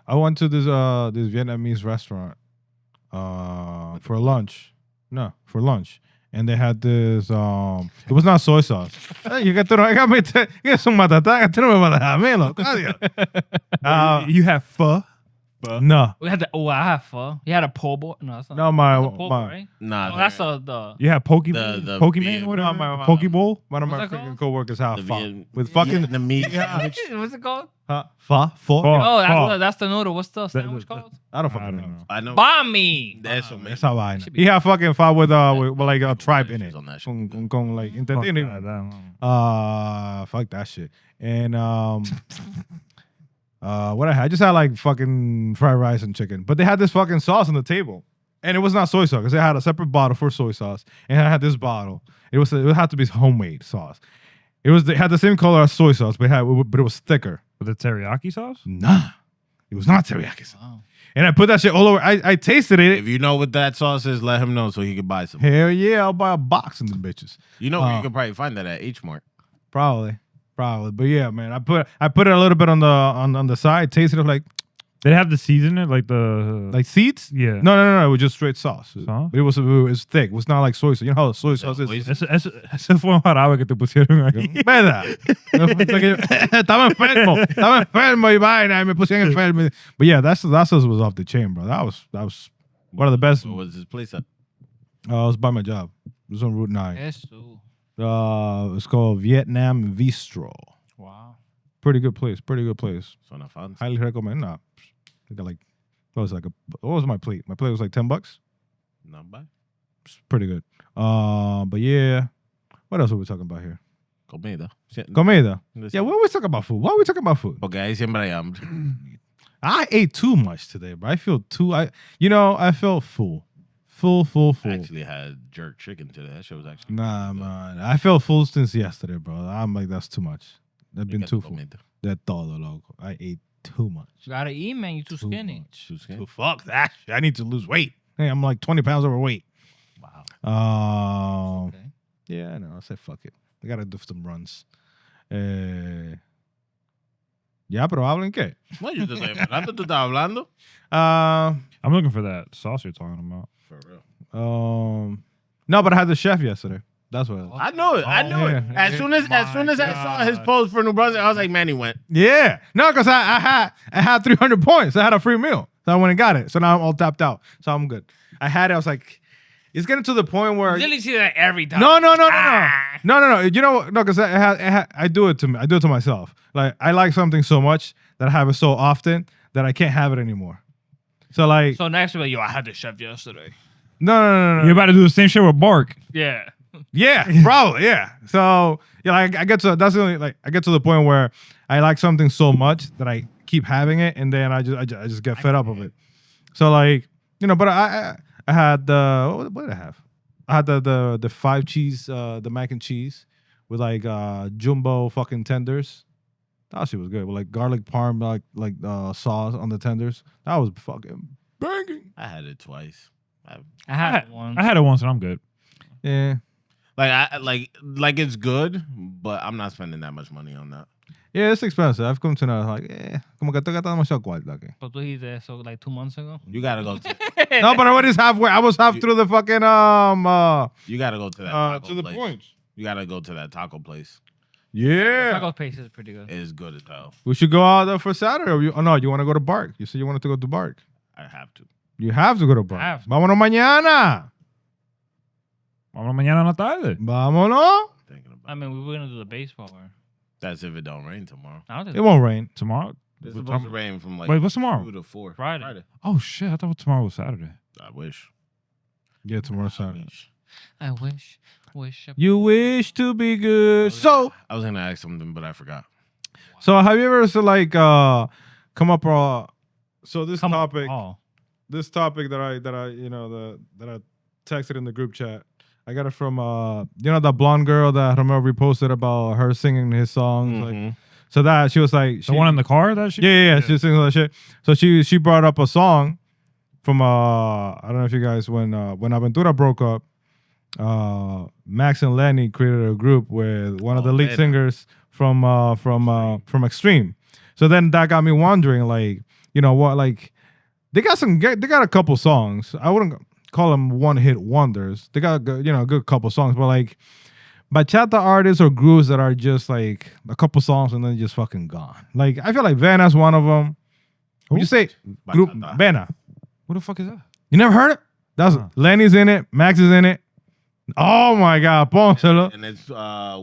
S2: I went to this Vietnamese restaurant for lunch. No, for lunch. And they had this it was not soy sauce. You got to get some matatán, tú no me vas a dejar a mí, loco. Adiós.
S1: you have pho.
S2: No.
S4: We had the I have pho. You had a po' boy. No, that's not.
S2: No,
S4: that's a po' boy,
S2: my
S4: right?
S3: nah.
S4: Oh, that's the.
S1: You have poke
S3: The
S1: Pokemon,
S3: beer-
S1: whatever.
S2: my-
S1: Poke bowl.
S2: One of my
S4: What's that
S2: freaking
S4: called?
S2: coworkers had
S3: the
S2: pho.
S3: Viet-
S2: With fucking
S3: the meat.
S4: What's it called?
S2: pho.
S1: Pho.
S4: Oh, that's the noodle. What's the sandwich called?
S2: I don't
S1: I
S2: fucking
S1: don't
S2: know.
S1: know.
S3: I know.
S4: Bami.
S3: That's what makes
S2: Esa vaina.
S4: Should be-
S2: He had fucking pho with like a tribe in it.
S3: on that shit.
S2: Con like
S1: Fuck
S2: intestino.
S1: that.
S2: Fuck that shit. And what I just had like fucking fried rice and chicken, but they had this fucking sauce on the table, and it was not soy sauce because they had a separate bottle for soy sauce, and I had this bottle. It had to be homemade sauce. It had the same color as soy sauce, but it was thicker.
S1: With the teriyaki sauce?
S2: Nah, it was not teriyaki sauce.
S4: Oh.
S2: And I put that shit all over. I tasted it.
S3: If you know what that sauce is, let him know so he can buy some.
S2: Hell yeah, I'll buy a box of them bitches.
S3: You know, you could probably find that at H Mart.
S2: Probably. But yeah, man, I put it a little bit on the side. Tasted it like
S1: Did it have the seeds in it? Like
S2: seeds.
S1: yeah.
S2: No, it was just straight sauce.
S1: Sauce?
S2: It was thick. It was not like soy sauce. You know how soy sauce is.
S1: Ese fue un jarabe que te pusieron ahí.
S2: ¿Verdad? Estaba enfermo y vaina y me pusieron enfermo. But yeah, that sauce was off the chain, bro. That was one of the best.
S3: What was his place at?
S2: It was by my job. It was on Route 9.
S4: Eso.
S2: It's called Vietnam Bistro.
S4: Wow.
S2: Pretty good place.
S3: Suena fancy.
S2: Highly recommend. Nah, I got what was my plate? My plate was like $10.
S3: Not bad.
S2: It's pretty good. But yeah, what else are we talking about here?
S3: Comida.
S2: Comida. Yeah, why are we talking about food?
S3: Porque ahí siempre hay hambre.
S2: I ate too much today, bro. I feel I felt full. Full.
S3: I actually had jerk chicken today. That shit was actually
S2: Nah,
S3: good.
S2: man. I felt full since yesterday, bro. I'm like, that's too much. I've
S3: You
S2: been
S3: got
S2: too
S3: the
S2: full.
S3: comida.
S2: That todo, loco. I ate too much.
S4: You gotta eat, man. You too skinny.
S2: much.
S3: Too skinny?
S2: So fuck that shit. I need to lose weight. Hey, I'm like 20 pounds overweight.
S3: Wow.
S4: Okay.
S2: Yeah, I know. I said fuck it. I gotta do some runs. Ya, pero hablen qué?
S3: No, yo te estoy esperando. ¿Tú estás hablando?
S1: I'm looking for that sauce you're talking about.
S3: For real.
S2: No, but I had the chef yesterday. That's what.
S3: I know it. I knew it.
S2: yeah.
S3: As soon as I saw his post for New Brunswick, I was like, Manny went.
S2: Yeah, no, because I had 300 points. I had a free meal, so I went and got it. So now I'm all tapped out. So I'm good. I had it. I was like, it's getting to the point where
S4: You literally see that every time.
S2: no.
S4: Ah.
S2: No. You know what? No, because I do it to me. I do it to myself. Like I like something so much that I have it so often that I can't have it anymore. So like,
S4: So next week, I had the chef yesterday.
S2: no.
S1: You're about to do the same shit with Bark.
S4: Yeah.
S2: Yeah, probably. Yeah. So yeah, like I get to the point where I like something so much that I keep having it, and then I just get fed up of it. So like but I had what did I have? I had the 5 cheese the mac and cheese with like jumbo fucking tenders. That shit was good with like garlic parm like sauce on the tenders. That was fucking banging.
S3: I had it twice.
S4: I had one.
S1: I had it once and I'm good.
S2: Yeah.
S3: Like I like it's good, but I'm not spending that much money on that.
S2: Yeah, it's expensive. I've come to know like, como que estoy gastando demasiado cuarto aquí.
S4: But tú dijiste eso like 2 months ago.
S3: You gotta go.
S2: No, but I was halfway. I was half through the fucking
S3: You gotta go to that taco
S2: to the
S3: place.
S2: points.
S3: You gotta go to that taco place.
S2: Yeah.
S4: Taco pace is pretty good.
S3: It is good as hell.
S2: We should go out there for Saturday. Or you want to go to Bark? You said you wanted to go to Bark.
S3: I have to.
S2: You have to go to Bark.
S4: have to.
S2: Vámonos mañana.
S1: Vámonos mañana en la tarde.
S2: Vámonos.
S3: Thinking about
S4: I mean, we were gonna do the baseball.
S3: that's if it don't rain tomorrow.
S4: I don't think
S2: It won't rain.
S1: Tomorrow?
S3: It's supposed to rain from like
S1: Wait, what's tomorrow?
S3: 2 to 4.
S4: Friday.
S1: Oh shit! I thought tomorrow was Saturday.
S3: I wish.
S2: Yeah, tomorrow Saturday.
S4: I wish.
S2: You wish to be good. So
S3: I was gonna ask something, but I forgot.
S2: have you ever come up so this
S4: Come on.
S2: topic
S4: Oh.
S2: this topic that I that I texted in the group chat. I got it from that blonde girl that Romeo reposted about her singing his songs. Like, so that she was like
S1: The one in the car that she.
S2: yeah, she sings all that shit. So she brought up a song from I don't know if you guys when Aventura broke up, Max and Lenny created a group with one of the lead singers from Extreme. So then that got me wondering, like, what, like they got a couple songs. I wouldn't call them one-hit wonders. They got a good couple songs, but like bachata artists or groups that are just like a couple songs and then just fucking gone. Like I feel like Vena's one of them. Would you say group
S3: Bachata.
S2: Vena?
S1: What the fuck is that?
S2: You never heard it? That's Lenny's in it. Max is in it. Oh my God, pónselo.
S3: And it's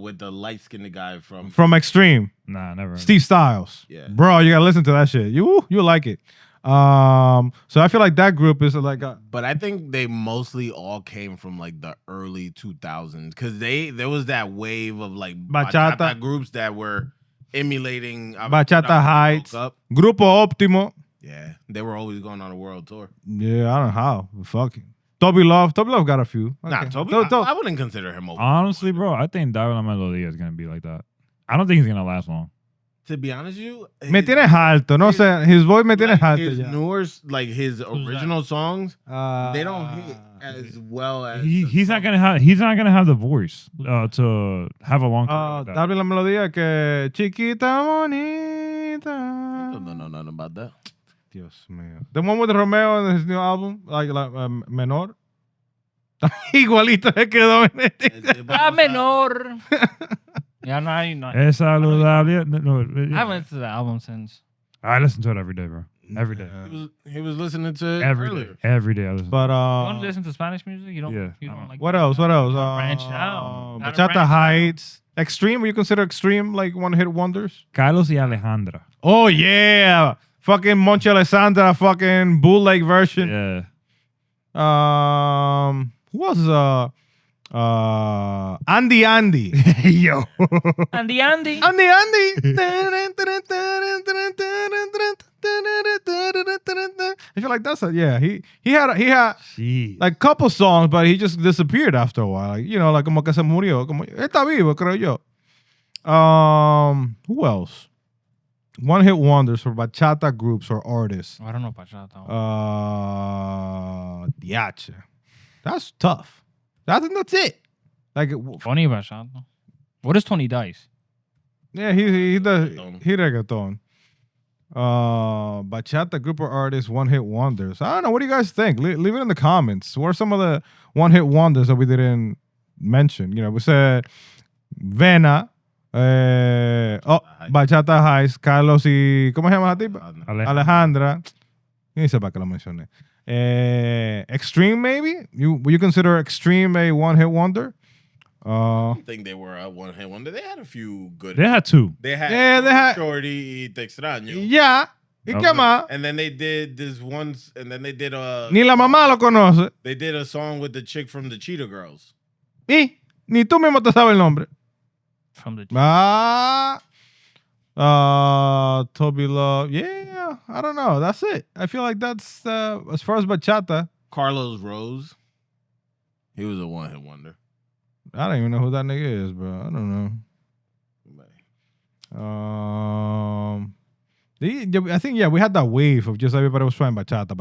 S3: with the light-skinned guy
S2: From Extreme,
S1: Nah, never.
S2: Steve Styles.
S3: Yeah.
S2: Bro, you gotta listen to that shit. You like it. So I feel like that group is like
S3: But I think they mostly all came from like the early 2000s because there was that wave of like
S2: Bachata.
S3: groups that were emulating
S2: Bachata Heights,
S3: Up.
S2: Grupo Optimo.
S3: Yeah, they were always going on a world tour.
S2: Yeah, I don't know how. Fucking Toby Love got a few.
S3: Nah,
S2: Okay.
S3: Toby, I wouldn't consider him over.
S1: Honestly, bro, I think David La Melodía is gonna be like that. I don't think he's gonna last long.
S3: To be honest with you,
S2: Me tiene alto, no sé. His voice me tiene alto
S3: his
S2: ya.
S3: newer, like his original songs, they don't hit as well as
S1: He's not gonna have the voice to have a long career like that.
S2: Dale la melodía que chiquita bonita.
S3: I don't know nothing about that.
S2: Dios mío. The one with Romeo in his new album, like Menor. Igualito se quedó en este.
S4: Menor. Yeah, no.
S1: Es saludable.
S4: I haven't listened to the album since.
S1: I listen to it every day, bro. Every day.
S3: He was listening to it
S1: Every
S3: earlier.
S1: day. Every day I listen.
S2: But
S4: You want to listen to Spanish music? You don't.
S1: Yeah.
S4: You don't like.
S2: what else? What else?
S4: Branch out. Gotta
S2: Bachata
S4: branch
S2: Heights. Extreme? Would you consider Extreme like one-hit wonders?
S1: Carlos y Alejandra.
S2: Oh yeah, fucking Monchi Alessandra, fucking bootleg version.
S1: Yeah.
S2: Who else? Andy. Yo.
S4: Andy.
S2: Andy. I feel like that's he had
S1: Jeez.
S2: like couple songs, but he just disappeared after a while. Like, like como que se murió. Como está vivo, creo yo. Who else? One hit wonders for bachata groups or artists.
S4: I don't know bachata.
S2: Diache. That's tough. I think that's it. Like,
S4: Funny bachata. What is Tony Dice?
S2: yeah, he does reggaeton. Bachata group or artists, one hit wonders. I don't know. What do you guys think? Leave it in the comments. What are some of the one hit wonders that we didn't mention? We said Vena, Bachata Heights, Carlos y ¿cómo se llama la tipa? Alejandra. Ni sepa que lo mencioné. Extreme, maybe? Would you consider Extreme a one-hit wonder?
S3: I don't think they were a one-hit wonder. They had a few good.
S1: They had two.
S3: They had Shorty y Te Extraño.
S2: Yeah. ¿Y qué más?
S3: And then they did this once, and then they did
S2: Ni la mamá lo conoce.
S3: They did a song with the chick from the Cheetah Girls.
S2: ¿Y? Ni tú mismo te sabes el nombre.
S4: From the
S2: Toby Love. Yeah, I don't know. That's it. I feel like that's as far as bachata.
S3: Carlos Rose. He was a one-hit wonder.
S2: I don't even know who that nigga is, bro. I don't know. I think we had that wave of just everybody was trying bachata.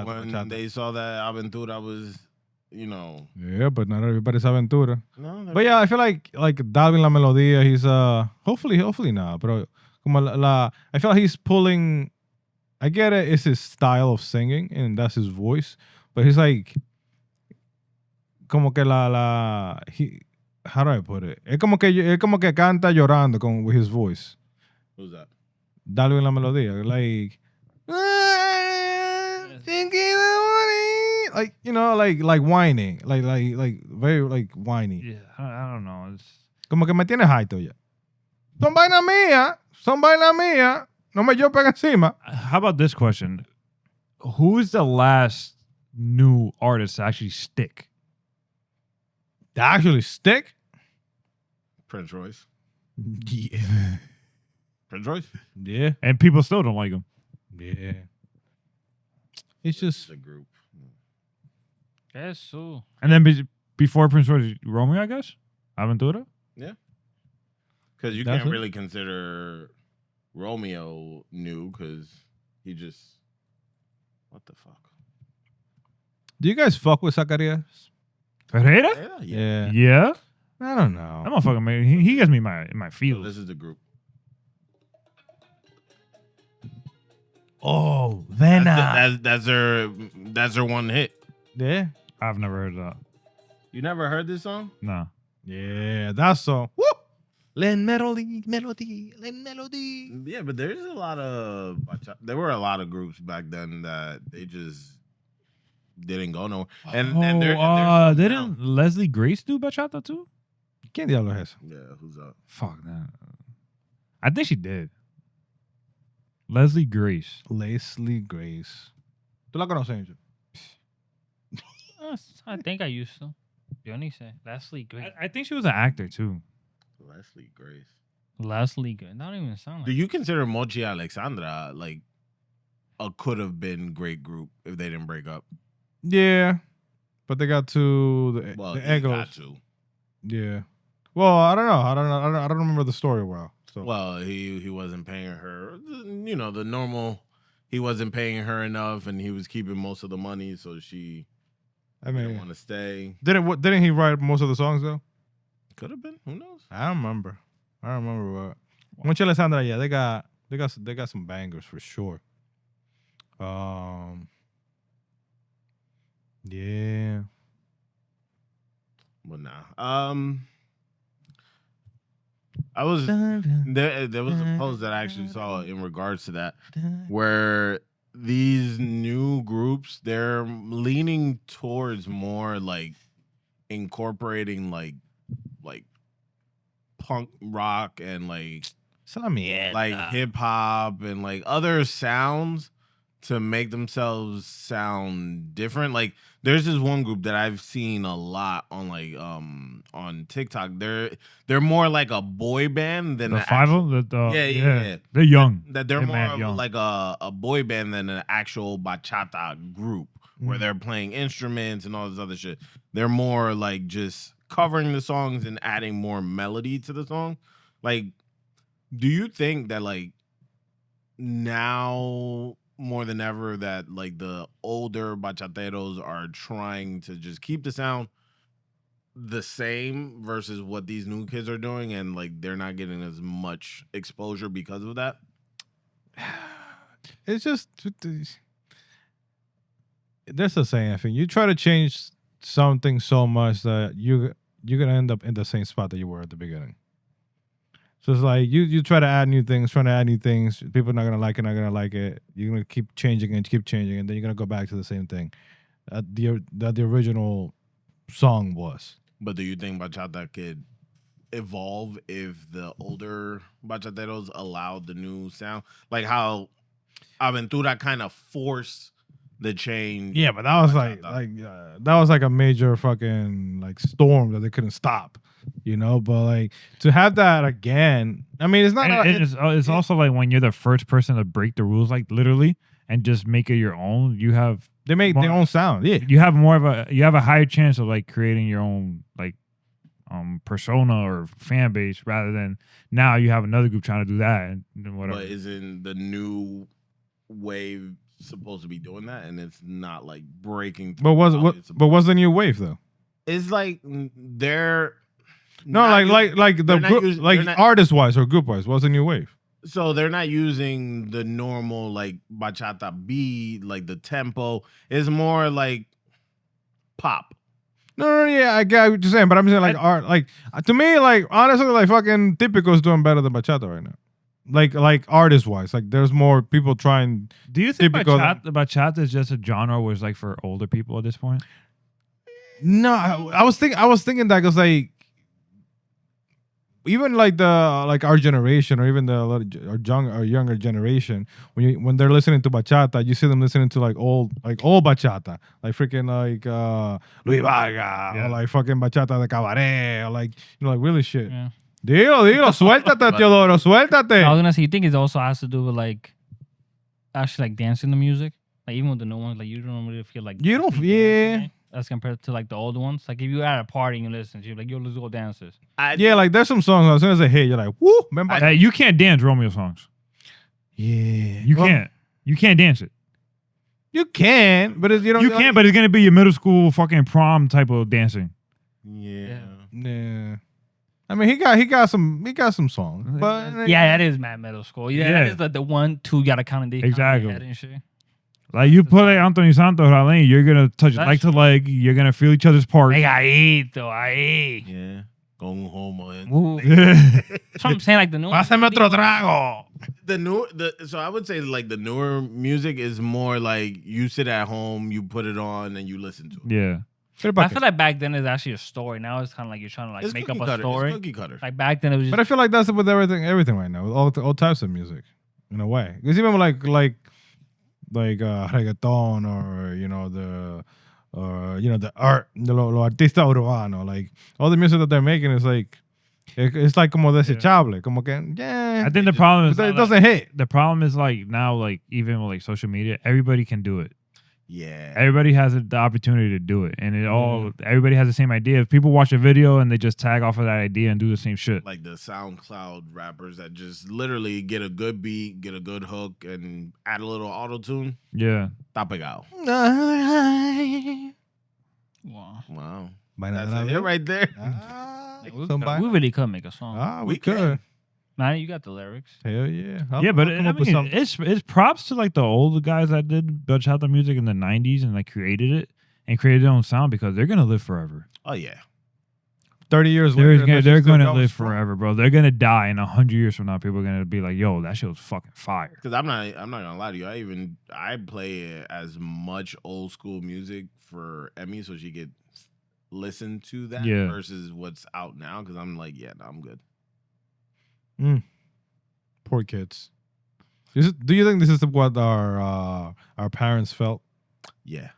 S3: When they saw that Aventura was,
S2: Yeah, but not everybody's aventura.
S3: No,
S2: But yeah, I feel like Darwin La Melodía, he's hopefully not, pero como I feel like he's pulling. I get it, it's his style of singing and that's his voice, but he's like como que how do I put it? Es como que canta llorando with his voice.
S3: Who's that?
S2: Darwin La Melodía, like like whining, like very like whiny.
S1: Yeah, I don't know. It's...
S2: Como que me tiene harto ya. Son vaina mía. No me yo pega encima.
S1: How about this question? Who is the last new artist to actually stick?
S2: To actually stick?
S3: Prince Royce.
S2: Yeah.
S3: Prince Royce?
S2: Yeah.
S1: And people still don't like him.
S2: Yeah. It's just
S3: a group.
S4: Eso.
S1: And then before Prince Royce, Romeo, I guess? Aventura?
S3: Yeah. Because you can't really consider Romeo new because he just... What the fuck?
S2: Do you guys fuck with Zacarias?
S1: Pereira?
S3: Yeah.
S1: Yeah?
S2: I don't know.
S1: That motherfucker, man, he gets me in my
S3: So
S1: feels.
S3: this is the group.
S2: Oh, Vena.
S3: That's their one hit.
S2: Yeah.
S1: I've never heard of that.
S3: You never heard this song?
S1: No.
S2: Yeah, that's so. Woo! Len melody.
S3: Yeah, but there's a lot of there were a lot of groups back then that they just didn't go nowhere. And they're
S1: didn't Leslie Grace do bachata too?
S2: ¿Quién diablos es eso?
S3: Yeah, who's up?
S1: Fuck that. I think she did. Leslie Grace.
S2: Leslie Grace. ¿Tú la conoces, Angel?
S4: I think I used to. Dionice. Leslie Grace.
S1: I think she was an actor too.
S3: Leslie Grace.
S4: Leslie Grace. That don't even sound like.
S3: Do you consider Mochi Alexandra like a could have been great group if they didn't break up?
S2: Yeah. But they got to the
S3: They
S2: Egos.
S3: got to.
S2: Yeah. Well, I don't know. I don't remember the story well. So.
S3: Well, he wasn't paying her, the normal. He wasn't paying her enough, and he was keeping most of the money, so she didn't want to stay.
S2: Didn't he write most of the songs though?
S3: Could have been. Who knows?
S2: I don't remember what. Mucha Alessandra, yeah, they got some bangers for sure. Yeah.
S3: But nah. I was there was a post that I actually saw in regards to that where these new groups, they're leaning towards more like incorporating like punk rock and like hip hop and like other sounds to make themselves sound different. Like there's this one group that I've seen a lot on like on TikTok. They're more like a boy band than
S1: the five of them.
S3: Yeah.
S1: They're young.
S3: That they're more of
S1: young.
S3: like a boy band than an actual bachata group where they're playing instruments and all this other shit. They're more like just covering the songs and adding more melody to the song. Like, do you think that like now more than ever that like the older bachateros are trying to just keep the sound the same versus what these new kids are doing, and like they're not getting as much exposure because of that?
S2: It's just there's a saying. I think you try to change something so much that you're gonna end up in the same spot that you were at the beginning. So it's like you try to add new things, people are not gonna like it. You're gonna keep changing, and then you're gonna go back to the same thing that the original song was.
S3: But do you think bachata could evolve if the older bachateros allowed the new sound? Like how Aventura kind of forced the chain.
S2: Yeah, but that was
S3: Bachata.
S2: that was like a major fucking like storm that they couldn't stop, you know. But like to have that again, I mean, it's not.
S1: And it's also like when you're the first person to break the rules, like literally, and just make it your own. You have
S2: they make their own sound. Yeah,
S1: you have a higher chance of like creating your own like persona or fan base rather than now you have another group trying to do that and whatever.
S3: But isn't the new wave supposed to be doing that? And it's not like breaking through.
S2: But what's the new wave though?
S3: It's like they're
S2: the group, artist wise or group wise. What's the new wave?
S3: So they're not using the normal like bachata beat, like the tempo. It's more like pop.
S2: No, yeah, I get what you're saying, but I'm saying like art, like to me, like honestly, like fucking Típico is doing better than bachata right now. Like artist wise, like there's more people trying.
S1: Do you think
S2: Típico
S1: bachata is just a genre where it's like for older people at this point?
S2: No, I was thinking that because like even like our generation or even our younger generation, when they're listening to bachata, you see them listening to like old bachata, like freaking like Luis Vargas or like fucking bachata de cabaret or like like really shit.
S4: Yeah.
S2: Dilo, suéltate, Teodoro, suéltate.
S4: I was gonna say, you think it also has to do with like actually like dancing the music, like even with the new ones, like you don't really feel like
S2: You don't, yeah.
S4: as compared to like the old ones. Like if you at a party and you listen, you're like, yo, let's go dancers.
S2: Yeah, like there's some songs as soon as they hit, you're like, woo.
S1: Hey, you can't dance Romeo songs.
S2: Yeah,
S1: You can't. You can't dance it.
S2: You can, but it's, you don't.
S1: You can, but it's gonna be your middle school fucking prom type of dancing.
S2: Yeah. I mean, he got some songs, but
S4: Yeah, that is mad middle school. Yeah, that is like the 1, 2 you gotta count in
S1: Exactly.
S4: and shit.
S1: Like you play Anthony Santos, Raleen, you're gonna touch leg to leg. You're gonna feel each other's parts.
S4: Ahí.
S3: Yeah. Going home, man.
S4: That's what I'm saying. Like the new.
S2: Pásame otro trago.
S3: So I would say like the newer music is more like you sit at home, you put it on, and you listen to it.
S1: Yeah.
S4: I feel like back then it's actually a story. Now it's kind of like you're trying to like make up a story.
S3: It's cookie cutter.
S4: Like back then it was just.
S2: But I feel like that's with everything right now, with all types of music, in a way. Because even like reggaeton or the art, lo artista urbano, like all the music that they're making is like it's like como desechable, como que yeah.
S1: I think the problem is
S2: it doesn't hit.
S1: The problem is like now, like even with like social media, everybody can do it.
S3: Yeah.
S1: Everybody has the opportunity to do it, and everybody has the same idea. If people watch a video and they just tag off of that idea and do the same shit,
S3: like the SoundCloud rappers that just literally get a good beat, get a good hook, and add a little auto tune.
S1: Yeah.
S3: Está pegado. Wow. That's it right there.
S4: We really could make a song.
S2: We could.
S4: Manny, you got the lyrics.
S2: Hell yeah.
S1: It's props to like the older guys that did bachata music in the 90s and like created it and created their own sound because they're gonna live forever.
S3: Oh yeah.
S2: 30 years later,
S1: they're gonna live forever, bro. They're gonna die, and 100 years from now, people are gonna be like, "Yo, that shit was fucking fire."
S3: Because I'm not gonna lie to you. I play as much old school music for Emmy so she could listen to that versus what's out now. Because I'm like, yeah, no, I'm good.
S2: Poor kids. Do you think this is what our parents felt?
S3: Yeah.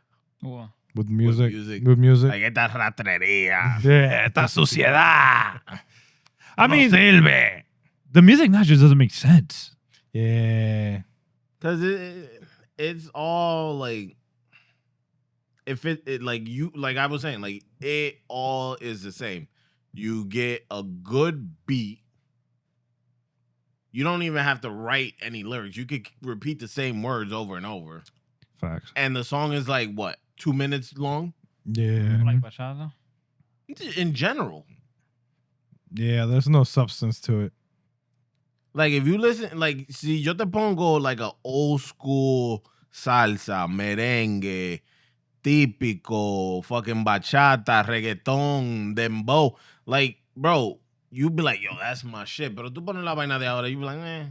S4: Well,
S2: with music.
S3: Like esta ratrería.
S2: Yeah, esta suciedad.
S1: I mean, the music not just doesn't make sense.
S2: Yeah.
S3: Because it's all like, if it like you, like I was saying, like it all is the same. You get a good beat. You don't even have to write any lyrics. You could repeat the same words over and over.
S1: Facts.
S3: And the song is like, what, 2 minutes long?
S2: Yeah.
S4: Like bachata?
S3: In general.
S2: Yeah, there's no substance to it.
S3: Like, if you listen, like, si yo te pongo like a old school salsa, merengue, típico, fucking bachata, reggaeton, dembow, like, bro, you be like, yo, that's my shit. Pero tú pones la vaina de ahora, you be like, eh.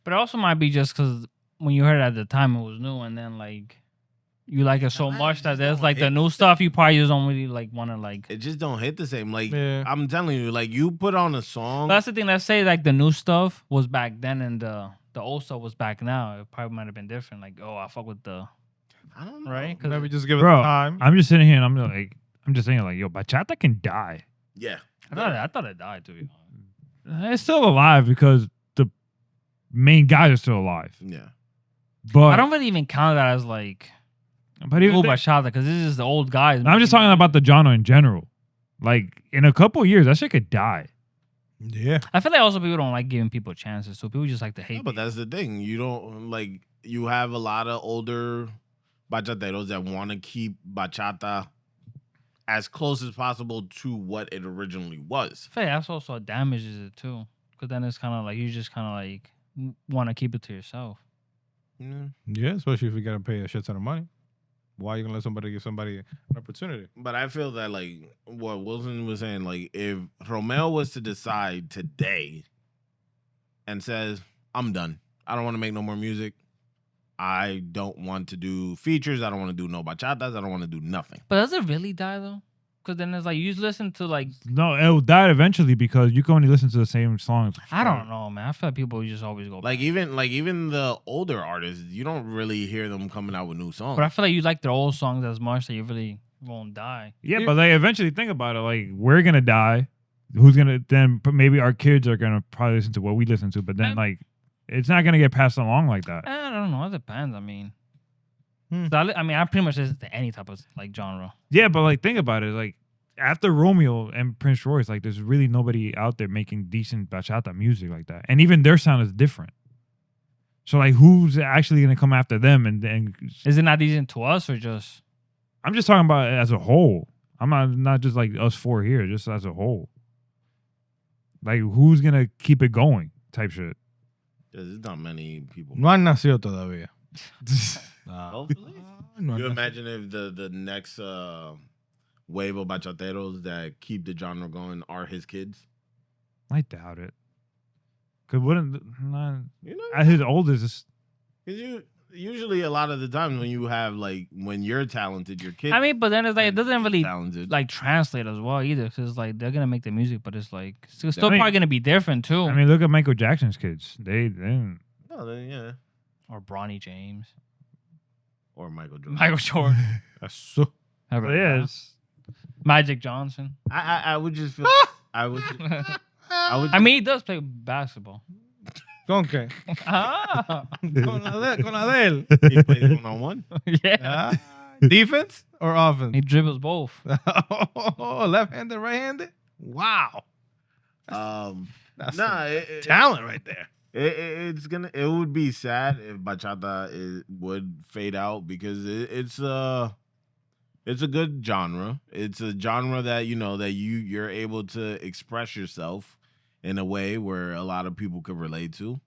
S4: But it also might be just because when you heard it at the time, it was new. And then, like, you like it so much that there's, like, the new stuff you probably just don't really, like, want to, like.
S3: It just don't hit the same. Like, I'm telling you, like, you put on a song.
S4: But that's the thing. Let's say, like, the new stuff was back then and the old stuff was back now. It probably might have been different. Like, oh, I fuck with the
S3: I don't know.
S4: Right? 'Cause
S2: Maybe just give it
S1: Bro,
S2: time.
S1: I'm just sitting here and I'm just thinking like, yo, bachata can die.
S3: Yeah.
S4: I thought it died, to be honest.
S1: It's still alive because the main guys are still alive.
S3: Yeah.
S1: But
S4: I don't really even count that as like
S1: but even
S4: old bachata because this is the old guys.
S1: I'm just talking about the genre in general. Like in a couple of years, that shit could die.
S2: Yeah.
S4: I feel like also people don't like giving people chances, so people just like to hate.
S3: No, but that's the thing. You don't like. You have a lot of older bachateros that want to keep bachata as close as possible to what it originally was.
S4: I feel like that's also damages it too, because then it's kind of like you just kind of like want to keep it to yourself.
S2: Yeah, especially if you gotta pay a shit ton of money. Why are you gonna let somebody give somebody an opportunity?
S3: But I feel that like what Wilson was saying, like if Romeo was to decide today and says, "I'm done. I don't want to make no more music. I don't want to do features. I don't want to do no bachatas. I don't want to do nothing."
S4: But does it really die though? Because then it's like you just listen to like
S1: No, it will die eventually because you can only listen to the same songs.
S4: I don't know, man. I feel like people just always go
S3: Like
S4: back.
S3: even the older artists, you don't really hear them coming out with new songs.
S4: But I feel like you like their old songs as much that you really won't die.
S1: Yeah, but like eventually think about it. Like we're gonna die. Who's gonna then? Maybe our kids are gonna probably listen to what we listen to. But then like it's not gonna get passed along like that.
S4: I don't know. It depends. I mean,
S2: Hmm.
S4: so I pretty much listen to any type of like genre.
S1: Yeah, but like think about it. Like after Romeo and Prince Royce, like there's really nobody out there making decent bachata music like that. And even their sound is different. So like who's actually gonna come after them? And
S4: Is it not decent to us or just?
S1: I'm just talking about it as a whole. I'm not just like us four here, just as a whole. Like who's gonna keep it going? Type shit.
S3: There's not many people.
S2: No han nacido todavía.
S3: Hopefully.
S2: No han
S3: You
S2: nacido.
S3: imagine if the next wave of bachateros that keep the genre going are his kids?
S1: I doubt it. Cause wouldn't not,
S3: You know,
S1: at his oldest,
S3: because usually a lot of the times when you have like when you're talented, your kids.
S4: I mean, but then it's like it doesn't really
S3: talented.
S4: like translate as well either. Cause it's like they're gonna make the music, but it's like it's still
S1: I mean-
S4: probably gonna be different too.
S1: I mean, look at Michael Jackson's kids. They didn't.
S3: No, then, yeah,
S4: or Bronny James,
S3: or Michael Jordan.
S4: Michael Jordan,
S2: Eso.
S1: But yeah, it's-
S4: Magic Johnson.
S3: I would just feel. I would. I would.
S4: I mean, he does play basketball.
S2: ¿Con qué?
S4: Ah,
S2: Con la de él.
S3: He plays 1-on-1.
S4: yeah.
S2: Ah, defense or offense?
S4: He dribbles both.
S2: Oh, left-handed, right-handed? Wow. That's
S3: Nah,
S2: talent right there.
S3: it would be sad if bachata would fade out because it's a good genre. It's a genre that you're able to express yourself in a way where a lot of people could relate to.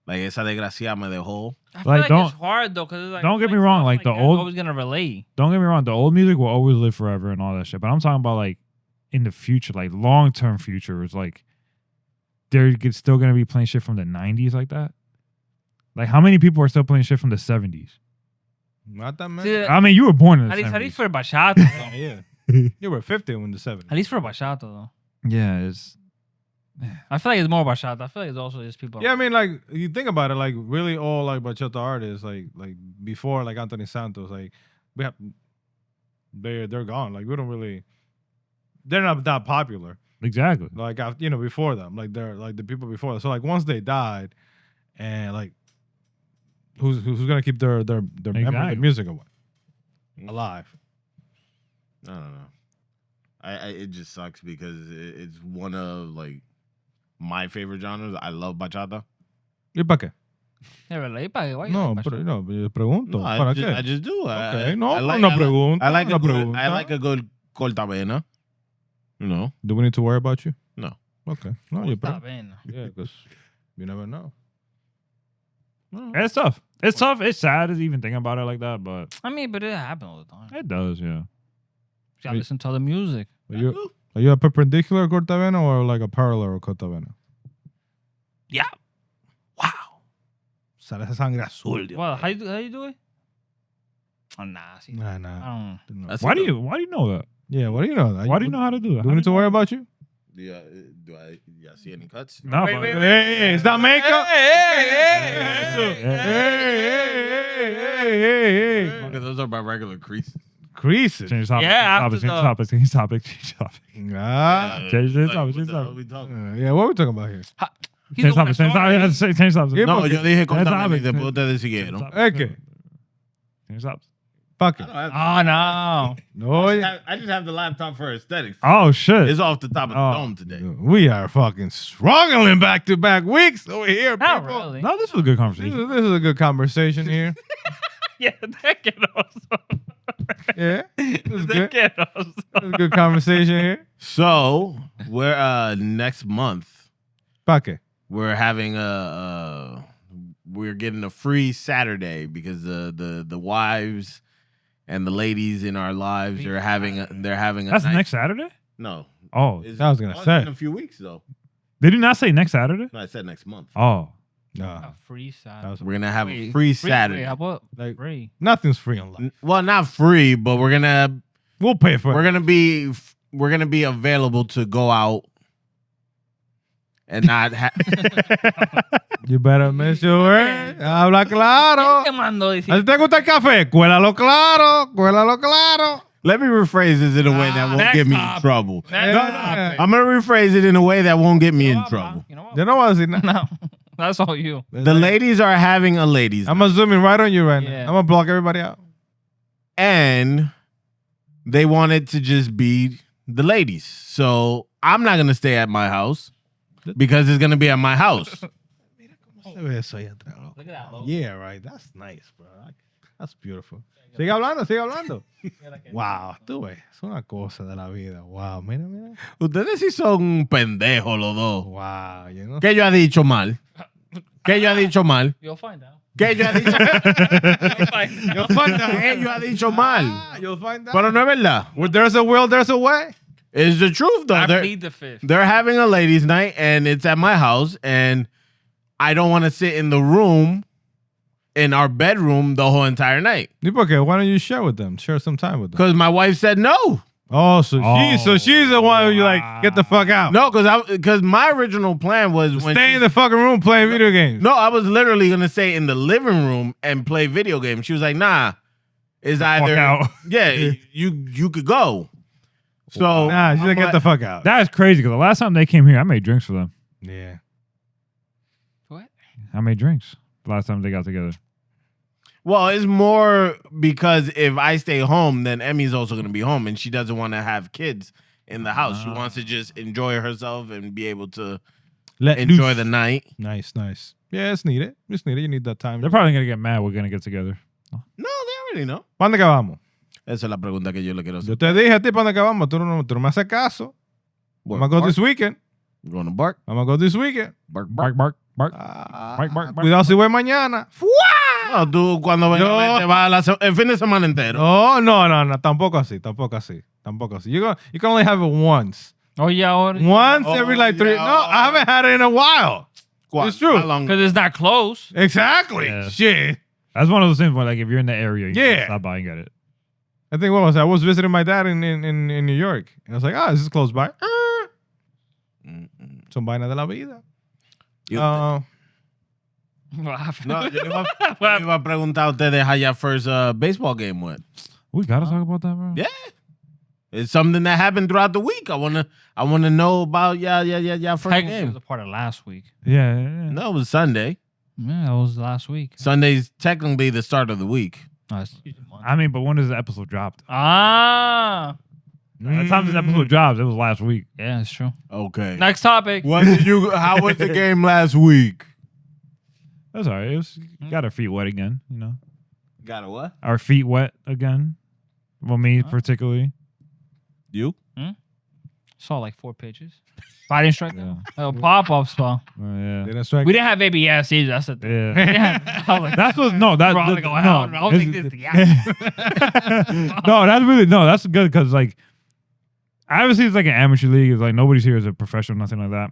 S3: Like esa desgracia me dejó.
S4: I feel
S1: Like,
S4: like
S1: don't-
S4: it's hard though, cause it's like
S1: don't get me wrong, like, the
S4: that's
S1: old-
S4: always gonna relate.
S1: Don't get me wrong. The old music will always live forever and all that shit. But I'm talking about like in the future, like long term future, is like they're still gonna be playing shit from the 90s like that. Like how many people are still playing shit from the 70s?
S2: Not that many.
S4: See,
S1: I mean, you were born in the
S4: at
S1: 70s.
S4: least for bachata, though.
S2: Yeah. You were 50 when the 70s.
S4: At least for bachata, though.
S1: Yeah, it's
S4: I feel like it's more bachata. I feel like it's also just people.
S2: Yeah, I mean, like you think about it, like really all like bachata artists, like before like Anthony Santos, like we have they're gone. Like we don't really, they're not that popular.
S1: exactly.
S2: Like before them, like they're like the people before them. So like once they died, and like who's gonna keep their memory,
S1: Exactly.
S2: the music alive?
S3: I don't know. I it just sucks because it's one of like my favorite genres. I love bachata.
S2: ¿Y para qué?
S4: Yeah, relate, pa, why you
S2: No,
S4: like
S2: pero
S4: bachata?
S2: no, yo pregunto.
S3: No,
S2: ¿Para
S3: I
S2: qué?
S3: just do.
S2: Okay, no,
S3: I like,
S2: una pregunta.
S3: I like
S2: una
S3: a good,
S2: pregunta.
S3: I like a good cortavena. You know.
S2: Do we need to worry about you?
S3: No.
S2: Okay. No, you
S4: Está bien.
S2: yeah, because you never know.
S1: It's tough. It's tough. It's sad to even think about it like that, but
S4: I mean, but it happens all the time.
S1: it does. Yeah.
S4: You gotta listen to the music.
S2: Are you a perpendicular cortavena or like a parallel cortavena?
S4: Yeah.
S2: Wow. Sale esa sangre azul. Dios
S4: Well,
S2: mío.
S4: how you do it? Oh, nah. See,
S2: Nah,
S4: I
S2: nah.
S4: don't.
S2: No.
S3: That's
S1: Why
S3: it,
S1: do
S3: though.
S1: you know that?
S2: Yeah, what do you know?
S1: Why do you know how to do that?
S2: Do we need to worry about you?
S3: Do I see any cuts?
S1: No,
S4: Wait,
S1: but
S4: wait,
S2: Hey, it's not makeup.
S4: Hey,
S2: Hey, hey.
S3: Okay, those are my regular creases.
S2: Creases.
S1: Change topic.
S4: Yeah,
S1: Change
S4: after
S1: topic. Change topic. Change topic.
S2: Ah.
S1: Change
S3: Like,
S1: topic.
S3: what
S1: Change
S3: the hell
S1: topic.
S3: we talking?
S2: Yeah, what are we talking about here?
S4: He's
S1: Change
S4: the one
S1: topic.
S4: that
S1: Change
S4: started.
S1: topic. Change topic.
S2: Yeah,
S3: No, yo dije
S1: Change
S3: contame
S1: topic.
S3: después ustedes siguieron.
S2: Okay.
S1: Change topic.
S2: Fuck it.
S4: Oh no.
S2: No,
S3: I just have the laptop for aesthetics.
S1: Oh shit.
S3: It's off the top of the
S1: Oh.
S3: dome today.
S2: we are fucking struggling back-to-back weeks over here,
S4: Not
S2: people.
S4: really.
S1: No, this was a good
S2: This
S1: conversation.
S2: is a good conversation here.
S4: Yeah, déjenos.
S2: Yeah, this is good.
S4: Déjenos.
S2: This is a good conversation here.
S3: So we're next month
S2: Pa' qué?
S3: we're having we're getting a free Saturday because the wives and the ladies in our lives are having a
S1: That's
S3: nice,
S1: next Saturday?
S3: no.
S1: Oh.
S3: It's-
S2: I was gonna
S3: it's
S2: say.
S3: in a few weeks though.
S1: Did you not say next Saturday?
S3: No, I said next month.
S1: Oh.
S2: No,
S4: A free
S2: that
S4: side.
S2: was-
S3: We're gonna have a
S4: Wait,
S3: free
S4: Wait,
S3: Saturday.
S4: how about
S2: like
S4: free?
S2: nothing's free in life.
S3: Well, not free, but we're gonna
S2: We'll pay for
S3: we're
S2: it.
S3: gonna be available to go out and not have.
S2: You better make sure. Habla claro.
S4: ¿Quién te mandó
S2: ¿A
S4: decir?
S2: ti te gusta el café? Cuélalo claro. Cuélalo claro.
S3: Let me rephrase this in a way that won't
S4: next
S3: get me in
S4: topic.
S3: trouble.
S4: Next
S2: No,
S4: topic.
S3: I'm gonna rephrase it in a way that won't get me in trouble.
S4: You know what?
S2: Yo no voy a decir nada.
S4: No, that's all you.
S3: The ladies are having a ladies'
S2: I'm zooming right on you right now.
S4: Yeah.
S2: I'm gonna block everybody out.
S3: and they want it to just be the ladies. So I'm not gonna stay at my house because it's gonna be at my house.
S2: Se ve eso ahí atrás.
S4: Look at that logo.
S2: Yeah, right. That's nice, bro. That's beautiful. Sigue hablando, sigue hablando. Wow, tú ves. Es una cosa de la vida. Wow, mira, mira.
S3: Ustedes sí son pendejos los dos.
S2: Wow, you know.
S3: ¿Qué yo he dicho mal? ¿Qué yo he dicho mal?
S4: You'll find out.
S3: ¿Qué yo he dicho
S4: You'll find out.
S2: You'll find out.
S3: ¿Qué yo he dicho mal?
S2: You'll find out.
S3: Pero no es verdad.
S2: Where there's a will, there's a way.
S3: It's the truth though.
S4: I
S3: They're,
S4: plead the fifth.
S3: they're having a ladies' night and it's at my house and I don't want to sit in the room in our bedroom the whole entire night.
S2: ¿Y por qué? Why don't you share with them? Share some time with them.
S3: Because my wife said no.
S2: Oh, she's the one who you like, get the fuck out.
S3: No, because my original plan was when
S2: Stay in the fucking room playing video games.
S3: No, I was literally gonna stay in the living room and play video games. She was like, nah. It's either
S1: out.
S3: yeah, you could go. So
S2: Nah, she's like, get the fuck out.
S1: That is crazy because the last time they came here, I made drinks for them.
S2: Yeah.
S4: What?
S1: I made drinks the last time they got together.
S3: well, it's more because if I stay home, then Emmy's also gonna be home, and she doesn't want to have kids in the house. She wants to just enjoy herself and be able to
S2: Let
S3: enjoy
S2: loose.
S3: the night.
S2: Nice, nice. Yeah, it's needed. It's needed. You need that time.
S1: They're probably going to get mad we're going to get together.
S3: No, they already know.
S2: ¿Para dónde que vamos?
S3: Esa es la pregunta que yo le quiero hacer.
S2: Yo te dije a ti para dónde que vamos. Tú no me haces caso. I'm going to go this weekend.
S3: You going to bark?
S2: I'm going to go this weekend.
S3: Bark,
S1: Bark,
S3: bark.
S1: bark, bark.
S2: Ah,
S1: Bark, bark, bark.
S2: Cuidado si voy mañana.
S3: No, tú cuando vengas
S2: Yo-
S3: te vas el fin de semana entero.
S2: No. Tampoco así. You can only have it once.
S4: Oh yeah,
S2: Once every like 3.
S3: yeah.
S2: No, I haven't had it in a while. It's true.
S3: How long?
S4: because it's not close.
S2: Exactly.
S1: Yeah.
S2: Shit.
S1: That's one of those things where, like, if you're in the area, you
S2: Yeah.
S1: can stop by and get it.
S2: I think what was I was visiting my dad in New York. And I was like, this is close by. Son vainas de la vida.
S3: Yo-
S4: What happened?
S3: No, yo le iba a preguntar a ustedes how your first baseball game went.
S1: We got to talk about that, bro.
S3: Yeah. It's something that happened throughout the week. I wanna know about your first
S4: Technically, it was
S3: game.
S4: a part of last week.
S1: Yeah.
S3: No, it was Sunday.
S4: Yeah, that was last week.
S3: Sunday's technically the start of the week.
S4: No, it's usually Monday.
S1: I mean, but when does the episode dropped?
S4: Ah,
S1: By the time this episode drops, it was last week.
S4: yeah, it's true.
S3: Okay.
S4: Next topic.
S3: How was the game last week?
S1: That's all right. It was, got our feet wet again, you know.
S3: Got a what?
S1: Our feet wet again. Well, me particularly.
S3: You?
S4: Saw like 4 pitches. But I didn't strike
S1: Yeah.
S4: them. Oh, pop-up spot.
S1: Yeah.
S2: Didn't strike.
S4: We didn't have ABS either. That's the thing.
S1: Yeah.
S4: I was like,
S1: That's what no that
S4: Bro, I'm
S1: the-
S4: gonna go
S1: no,
S4: out. I don't think
S1: it's-
S4: this is the
S1: no, that's really that's good because like obviously it's like an amateur league. It's like nobody's here as a professional, nothing like that.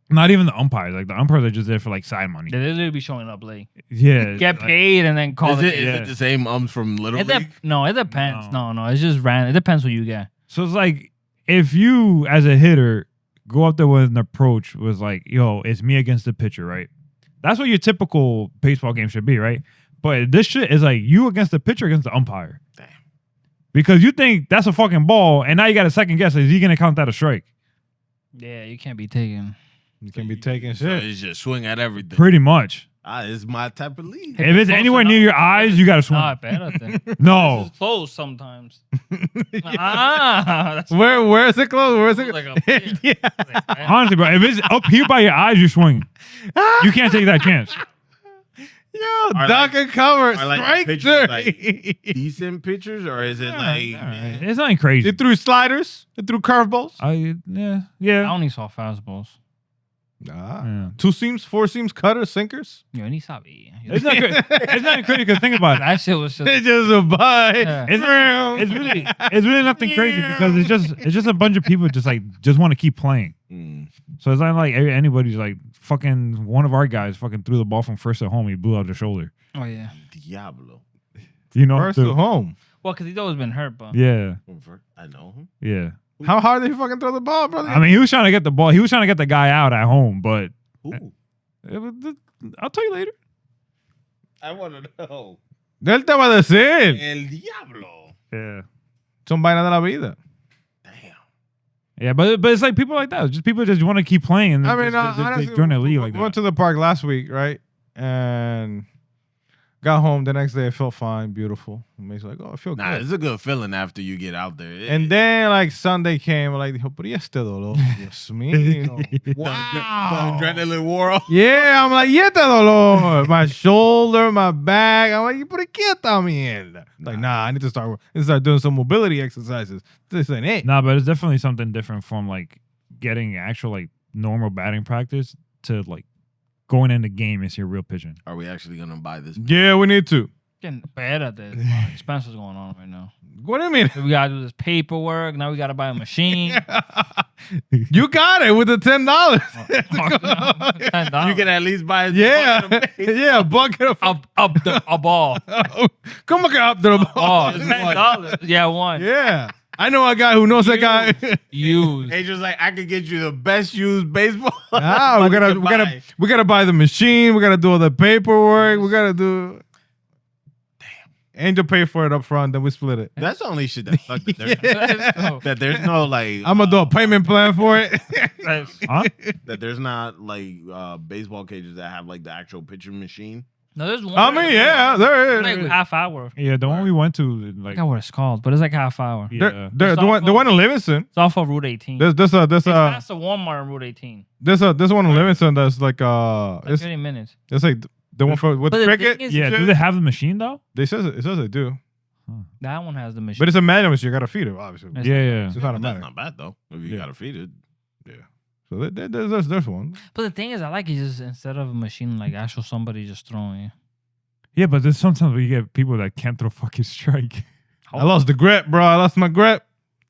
S1: Not even the umpires. Like the umpires are just there for like side money.
S4: They literally be showing up late.
S1: Yeah,
S4: Get
S1: like,
S4: paid and then call
S3: Is
S4: it.
S3: it the same from Little
S4: It
S3: League?
S4: no, it depends. No, it's just random. It depends who you get.
S1: So it's like if you as a hitter go up there with an approach was like, yo, it's me against the pitcher, right? That's what your typical baseball game should be, right? But this shit is like you against the pitcher against the umpire.
S3: Damn.
S1: Because you think that's a fucking ball, and now you got a second guess. Is he gonna count that a strike?
S4: Yeah, you can't be taking.
S2: You can be taking
S3: So
S2: shit.
S3: it's just swing at everything.
S1: Pretty much.
S3: It's my type of league.
S1: If it's
S4: Close
S1: anywhere near
S4: enough.
S1: your eyes, you gotta swing.
S4: Nah, espérate.
S1: No.
S4: This is close sometimes. That's
S2: Where is it close? Where is it?
S4: like up here.
S2: Yeah.
S1: Honestly, bro, if it's up here by your eyes, you're swinging. You can't take that chance.
S2: Yo,
S3: Are
S2: duck and cover.
S3: Are like
S2: Strike
S3: pitchers,
S2: three.
S3: decent pitchers, or is it like
S1: All right. It's nothing crazy.
S2: They threw sliders. They threw curveballs.
S4: I
S1: Yeah.
S4: only saw fastballs.
S1: Yeah.
S2: Two seams, four seams, cutters, sinkers.
S4: Yo, ni sabía.
S1: It's not good. It's not crazy because think about it.
S4: That shit was just.
S2: It's just a bite.
S4: Yeah.
S1: It's really nothing crazy because it's just a bunch of people just want to keep playing. So it's not like anybody's like fucking one of our guys fucking threw the ball from first at home. He blew out the shoulder.
S4: Oh yeah.
S3: Diablo?
S1: You know,
S2: First to home.
S4: Well, because he's always been hurt, but
S1: Yeah,
S3: I know him.
S1: yeah.
S2: How hard did he fucking throw the ball, brother?
S1: I mean, he was trying to get the ball. He was trying to get the guy out at home, but
S3: Who?
S1: I'll tell you later.
S3: I want to know.
S2: Él te va a decir.
S3: El Diablo.
S1: Yeah.
S2: Son vainas de la vida.
S3: Damn.
S1: Yeah, but it's like people like that. Just people just want to keep playing. And
S2: I mean,
S1: just
S2: honestly,
S1: join the league like
S2: we
S1: that.
S2: went to the park last week, right? And got home the next day. I felt fine, beautiful. And he's like, "Oh, I feel
S3: Nah,
S2: good."
S3: it's a good feeling after you get out there.
S2: And then like Sunday came, like, "Pero y este dolor, Dios mío."
S3: Wow. The adrenaline wore off.
S2: Yeah, I'm like, "Y este dolor, my shoulder, my back." I'm like, "Pero qué esta mierda?" Like, nah, I need to start doing some mobility exercises. This ain't it.
S1: Nah, but it's definitely something different from like getting actual like normal batting practice to like going in the game and see a real pitching.
S3: Are we actually gonna buy this?
S2: Yeah, we need to.
S4: getting bad at this. A lot of expenses going on right now.
S2: What do you mean?
S4: We gotta do this paperwork. Now we gotta buy a machine.
S2: You got it with the $10.
S4: $10.
S3: You can at least buy a
S2: Yeah, yeah, a bucket of
S4: a ball.
S2: Come on, up to the
S4: Oh,
S2: ball.
S4: $10. Yeah, one.
S2: Yeah, I know a guy who knows that guy.
S4: Used.
S3: Adrian's like, I could get you the best used baseball.
S2: Ah, we gotta buy the machine. We gotta do all the paperwork. We gotta do. Angel pay for it up front, then we split it.
S3: That's the only shit that sucks.
S4: Yeah.
S3: That there's no like.
S2: I'm gonna do a payment plan for it.
S1: Huh?
S3: That there's not like baseball cages that have like the actual pitcher machine.
S4: No, there's one.
S2: I mean, yeah, there
S4: It's like
S2: is.
S4: half hour.
S1: Yeah, the one we went to,
S4: I
S1: like,
S4: forgot what it's called, but it's like half hour.
S1: yeah.
S2: The one in Livingston.
S4: It's off of Route 18.
S2: There's
S4: It's past the Walmart on Route 18.
S2: there's one in Livingston that's like
S4: Like
S2: it's
S4: 30 minutes.
S2: like the one for with
S4: But
S2: the
S4: the
S2: cricket.
S4: thing is-
S1: Yeah, do they have the machine though?
S2: It says they do,
S4: That one has the machine.
S2: but it's a manual machine. You gotta feed it, obviously.
S4: It's-
S1: Yeah, yeah.
S2: It's not a
S3: That's
S2: matter.
S3: not bad though. If you
S2: Yeah.
S3: gotta feed it.
S2: So there's one.
S4: But the thing is, I like it just instead of a machine, like actual somebody just throwing it.
S1: Yeah, but there's sometimes where you get people that can't throw fucking strike.
S2: I lost the grip, bro. I lost my grip.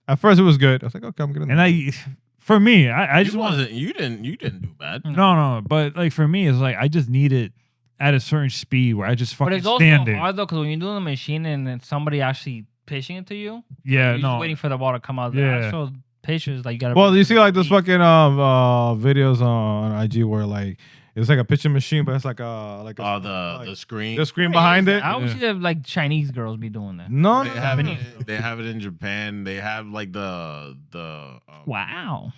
S2: At first it was good. I was like, okay, I'm gonna.
S1: For me, I just want.
S3: You didn't do bad.
S1: No, but like for me, it's like I just need it at a certain speed where I just
S4: But
S1: fucking
S4: it's also
S1: stand there.
S4: hard though, because when you're doing the machine and then somebody actually pitching it to you,
S1: Yeah,
S4: you're just waiting for the ball to come out. The
S1: Yeah.
S4: actual pitchers, like you gotta.
S2: Well, you see like those fucking videos on IG where like it's like a pitching machine, but it's like a
S3: Oh, the screen.
S2: the screen behind it.
S4: I always see that like Chinese girls be doing that.
S2: No,
S3: They
S2: no,
S3: have
S2: no.
S3: it. They have it in Japan. They have like the
S4: Wow.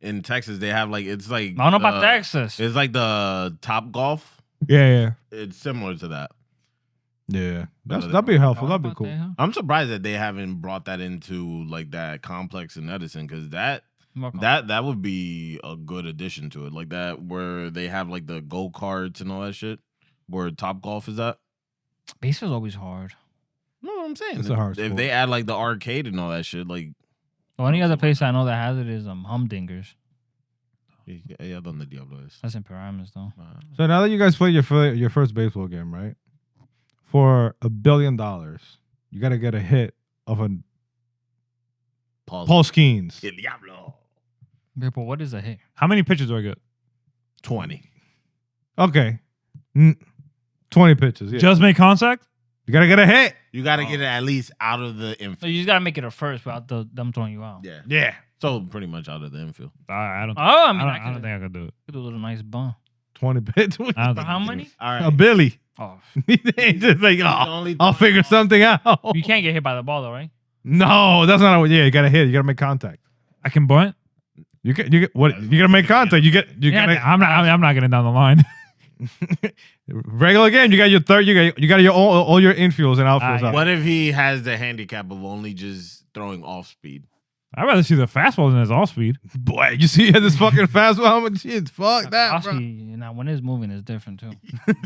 S3: in Texas. They have like it's like
S4: I don't know about
S3: the-
S4: Texas.
S3: It's like the Top Golf.
S2: Yeah.
S3: It's similar to that.
S2: That'd be helpful. That'd be
S4: About
S2: cool.
S4: that, huh?
S3: I'm surprised that they haven't brought that into like that complex in Edison because that
S4: More
S3: would be a good addition to it. Like that where they have like the go karts and all that shit. Where Top Golf is at.
S4: Baseball's always hard.
S3: No, what I'm saying
S2: It's a hard
S3: if
S2: sport.
S3: they add like the arcade and all that shit, like
S4: The only other place I know that has it is Humdingers.
S3: yeah, donde diablo es.
S4: That's in Paramus though.
S2: So now that you guys played your first baseball game, right? For $1 billion, you gotta get a hit of a Paul Skeens.
S3: El diablo.
S4: Yeah, but what is a hit?
S1: How many pitches do I get?
S3: 20.
S2: Okay, 20 pitches. Yeah.
S1: Just make contact?
S2: You gotta get a hit.
S3: You got to get it at least out of the
S4: So
S3: infield.
S4: you just gotta make it a first without them throwing you out.
S3: Yeah.
S2: Yeah.
S3: So pretty much out of the infield.
S1: I don't.
S4: Oh, I mean,
S1: I
S4: I
S1: don't
S4: could
S1: think I could do it.
S4: do a little nice bump.
S2: 20 pitch.
S1: I don't
S4: For
S1: think
S4: how
S1: he
S4: many?
S3: All right.
S2: A Billy.
S4: Oh,
S2: He ain't just like,
S3: only
S2: I'll figure something out.
S4: you can't get hit by the ball though, right?
S2: No, that's not. Yeah, you gotta hit. You gotta make contact.
S1: I can bunt.
S2: You get what? You gotta make contact. You
S4: Yeah,
S2: gotta.
S1: I'm not getting down the line.
S2: Regular game. You got your third. You got your all your infields and outfields. out.
S3: What if he has the handicap of only just throwing off speed?
S1: I'd rather see the fastball than his off speed.
S2: Boy, you see this fucking fastball? How much shit? Fuck that, bro.
S4: Actually, when it's moving, it's different too.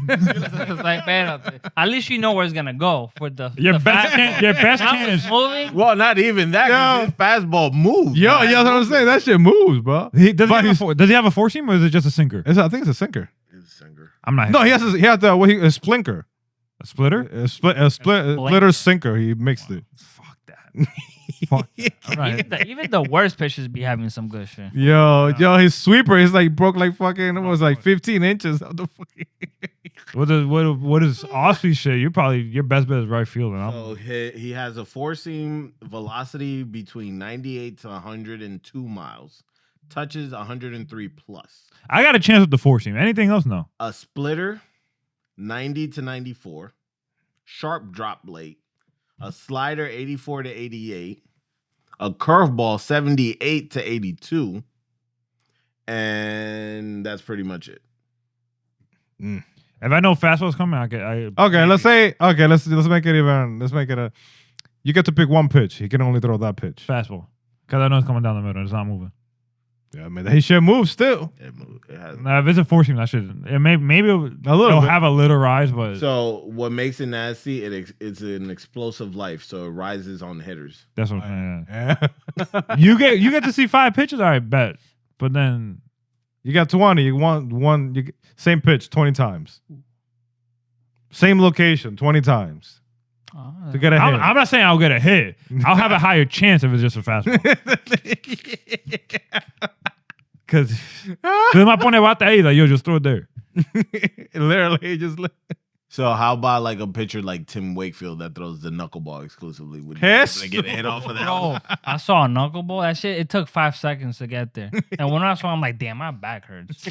S4: It's like, man, at least you know where it's gonna go for the
S1: Your
S4: the
S1: best
S4: fastball.
S1: chance.
S4: It's moving.
S3: Well, not even that. 'Cause his fastball moves.
S2: Yo, that's what I'm saying. That shit moves, bro.
S1: Does he have a four seam or is it just a sinker?
S2: I think it's a sinker.
S1: I'm not.
S2: No, he has a splinker.
S1: a splitter.
S2: A splitter sinker. He mixed it.
S1: Fuck that. Fuck. All right.
S4: Even the worst pitchers be having some good shit.
S2: Yo, his sweeper is like broke like fucking. It was like 15 inches. What the fuck?
S1: What is off speed shit? Your best bet is right field. And
S3: So he has a four seam velocity between 98 to 102 miles. Touches 103 plus.
S1: I got a chance with the four seam. Anything else? No.
S3: A splitter 90 to 94. Sharp drop late. A slider 84 to 88. A curveball 78 to 82. And that's pretty much it.
S1: If I know fastball's coming,
S2: Okay, let's make it even. Let's make it a. You get to pick one pitch. He can only throw that pitch.
S1: fastball because I know it's coming down the middle. It's not moving.
S2: Yeah, I mean he should move still.
S3: It has.
S1: Now, if it's a four seam, that should. Maybe it'll have a little rise, but
S3: So what makes it nasty? It's an explosive life, so it rises on hitters.
S1: that's what I'm saying.
S2: Yeah.
S1: You get to see 5 pitches. All right, bet. But then
S2: You got 20. You want one. Same pitch 20 times. Same location 20 times to get a hit.
S1: I'm not saying I'll get a hit. I'll have a higher chance if it's just a fastball. Because me pone bate ahí, like, yo, just throw it there.
S2: Literally, just
S3: So how about like a pitcher like Tim Wakefield that throws the knuckleball exclusively? Would
S2: Yes.
S3: you get a hit off of that?
S4: Bro, I saw a knuckleball. That shit, it took 5 seconds to get there. And when I saw, I'm like, damn, my back hurts.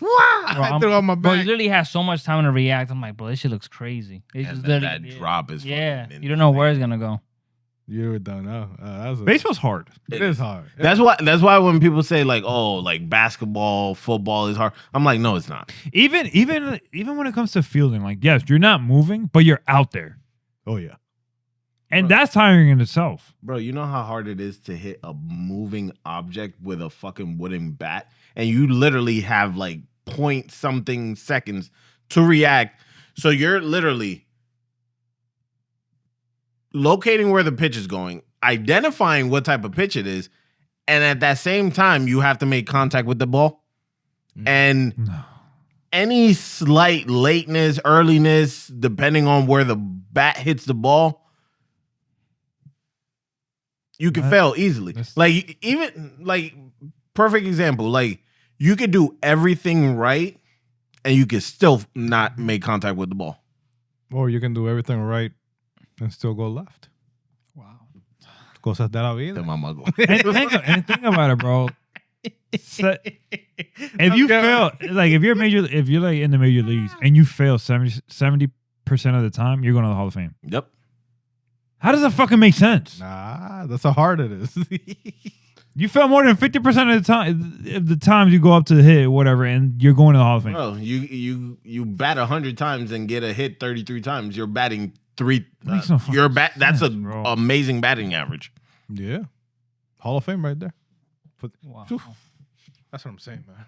S2: I threw on my
S4: Bro, he
S2: back.
S4: literally has so much time to react. I'm like, bro, this shit looks crazy. It's
S3: And
S4: just
S3: then
S4: literally,
S3: that drop is
S4: yeah.
S3: fucking
S4: You don't know where it's gonna go.
S2: You don't know.
S1: Baseball's hard.
S2: It is hard.
S3: That's why when people say like, oh, like basketball, football is hard, I'm like, no, it's not.
S1: Even when it comes to fielding, like, yes, you're not moving, but you're out there.
S2: Oh yeah.
S1: And that's tiring in itself.
S3: Bro, you know how hard it is to hit a moving object with a fucking wooden bat? And you literally have like point something seconds to react. So you're literally locating where the pitch is going, identifying what type of pitch it is, and at that same time, you have to make contact with the ball. And
S1: No.
S3: any slight lateness, earliness, depending on where the bat hits the ball, you can fail easily. Like, even, like, perfect example, like, you could do everything right, and you could still not make contact with the ball.
S2: Or you can do everything right and still go left.
S4: Wow.
S2: Cosas de la vida.
S1: And think about it, bro. So, if you fail, like if you're like in the major leagues and you fail 70% of the time, you're going to the Hall of Fame.
S3: Yep.
S1: How does that fucking make sense?
S2: Nah, that's how hard it is.
S1: You fail more than 50% of the time. If the times you go up to the hit, whatever, and you're going to the Hall of Fame.
S3: Bro, you bat 100 times and get a hit 33 times. You're batting three.
S1: Makes no fucking
S3: That's
S1: sense,
S3: an
S1: bro.
S3: amazing batting average.
S2: Yeah. Hall of Fame right there.
S4: Wow.
S2: That's what I'm saying, man.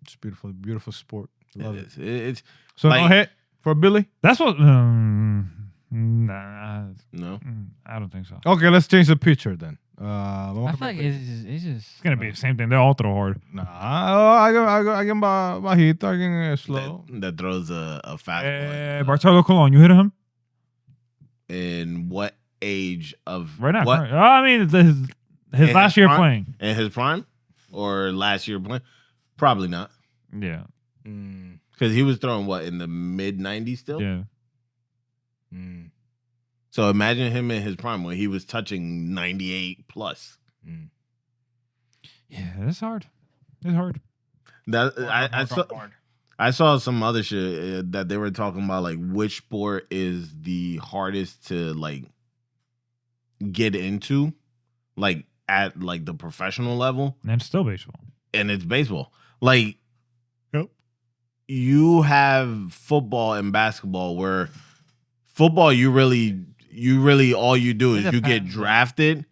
S2: It's beautiful, beautiful sport. Love it.
S3: It's
S2: So
S3: like-
S2: no hit for Billy?
S1: That's what. Nah,
S3: no.
S1: I don't think so.
S2: Okay, let's change the pitcher then.
S4: I feel like it's just
S1: It's gonna be the same thing. They're all throw hard.
S2: Nah, I can bajito, I can slow.
S3: That throws a fastball.
S1: Bartolo Colon, you hit him
S3: In what age of
S1: right now?
S3: What
S1: current. Oh, I mean, his
S3: In
S1: last
S3: his
S1: year
S3: prime?
S1: playing.
S3: in his prime or last year playing? Probably not,
S1: Yeah,
S3: because he was throwing what in the mid 90s still.
S1: yeah.
S3: So imagine him in his prime when he was touching 98 plus.
S1: Yeah, it's hard. It's hard.
S3: I saw some other shit that they were talking about, like which sport is the hardest to like get into, like at like the professional level,
S1: And it's still baseball.
S3: and it's baseball. Like,
S2: Yep.
S3: you have football and basketball, where football you really all you do is you get drafted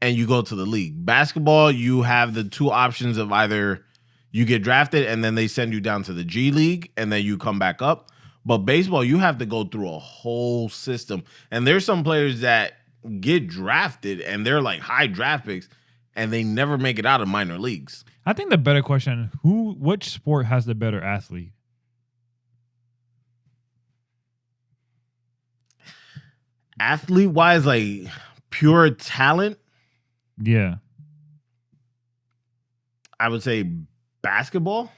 S3: and you go to the league. Basketball, you have the two options of either you get drafted and then they send you down to the G League and then you come back up. But baseball, you have to go through a whole system. And there's some players that get drafted and they're like high draft picks and they never make it out of minor leagues.
S1: I think the better question, which sport has the better athlete?
S3: Athlete wise, like pure talent,
S1: Yeah.
S3: I would say basketball,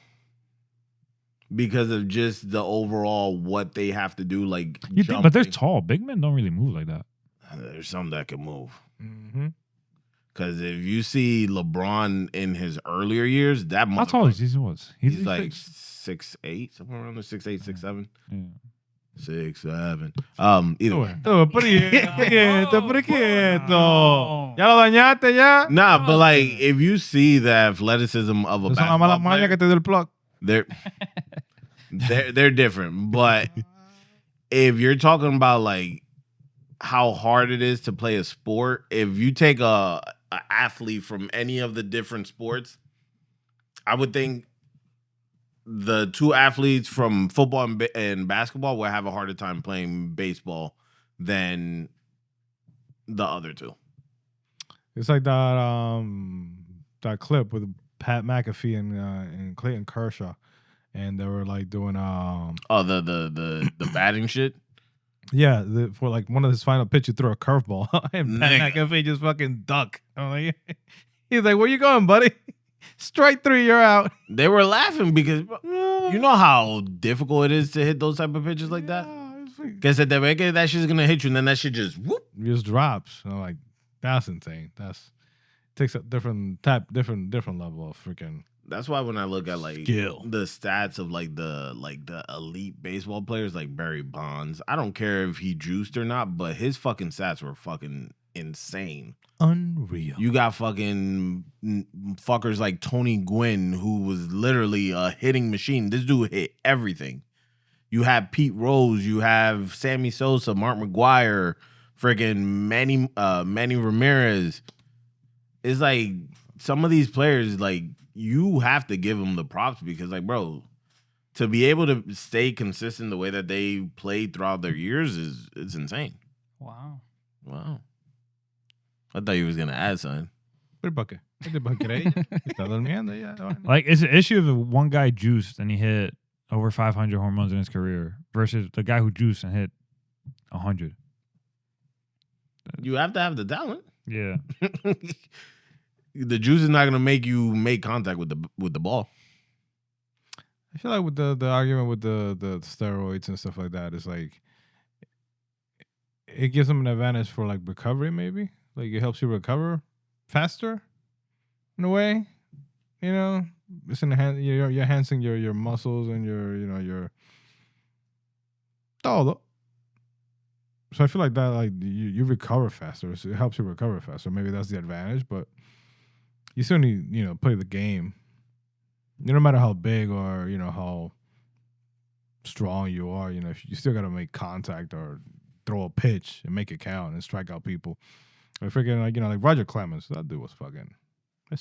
S3: because of just the overall what they have to do. Like,
S1: You think, but they're
S3: jumping.
S1: tall. Big men don't really move like that.
S3: There's some that can move.
S2: Mm-hmm.
S3: Because if you see LeBron in his earlier years, that
S1: How tall is he?
S3: He's like
S1: 6'.
S3: 6'8", somewhere around the 6'8", 6'7".
S1: Yeah.
S3: 6'7". Either way.
S2: Pero quieto. Ya lo dañaste ya.
S3: Nah, but like if you see the athleticism of a
S2: Es una mala
S3: basketball
S2: maña que
S3: player,
S2: te dio el plug.
S3: they're different. But if you're talking about like how hard it is to play a sport, if you take a athlete from any of the different sports, I would think the two athletes from football and basketball will have a harder time playing baseball than the other two.
S2: It's like that clip with Pat McAfee and Clayton Kershaw, and they were like doing
S3: The batting shit.
S2: yeah, for like one of his final pitch, he threw a curveball, and Pat
S3: Nigga.
S2: McAfee just fucking duck. I'm like, he's like, "Where you going, buddy? Strike three, you're out."
S3: They were laughing because you know how difficult it is to hit those type of pitches like that. Because that shit's gonna hit you, and then that shit just whoop.
S2: It just drops. And I'm like, that's insane. Takes a different level of freaking.
S3: That's why when I look at like
S2: Skill.
S3: the stats of like the elite baseball players like Barry Bonds, I don't care if he juiced or not, but his fucking stats were fucking insane.
S2: Unreal.
S3: You got fucking fuckers like Tony Gwynn, who was literally a hitting machine. This dude hit everything. You have Pete Rose, you have Sammy Sosa, Mark McGwire, freaking Manny Ramirez. It's like some of these players, like, you have to give them the props because, like, bro, to be able to stay consistent the way that they played throughout their years it's insane.
S4: Wow.
S3: I thought you was gonna add something.
S2: ¿Por qué? Está durmiendo ya.
S1: Like, it's an issue if one guy juiced and he hit over 500 home runs in his career versus the guy who juiced and hit 100.
S3: You have to have the talent.
S1: Yeah.
S3: The juice is not gonna make you make contact with the ball.
S2: I feel like with the argument with the steroids and stuff like that, it's like it gives them an advantage for like recovery, maybe. Like it helps you recover faster in a way. You know, it's you're enhancing your muscles and your todo. So I feel like that, like you recover faster. So it helps you recover faster. Maybe that's the advantage, but you still need, play the game. No matter how big or, how strong you are, you still got to make contact or throw a pitch and make it count and strike out people. Or freaking, like Roger Clemens, that dude was fucking, it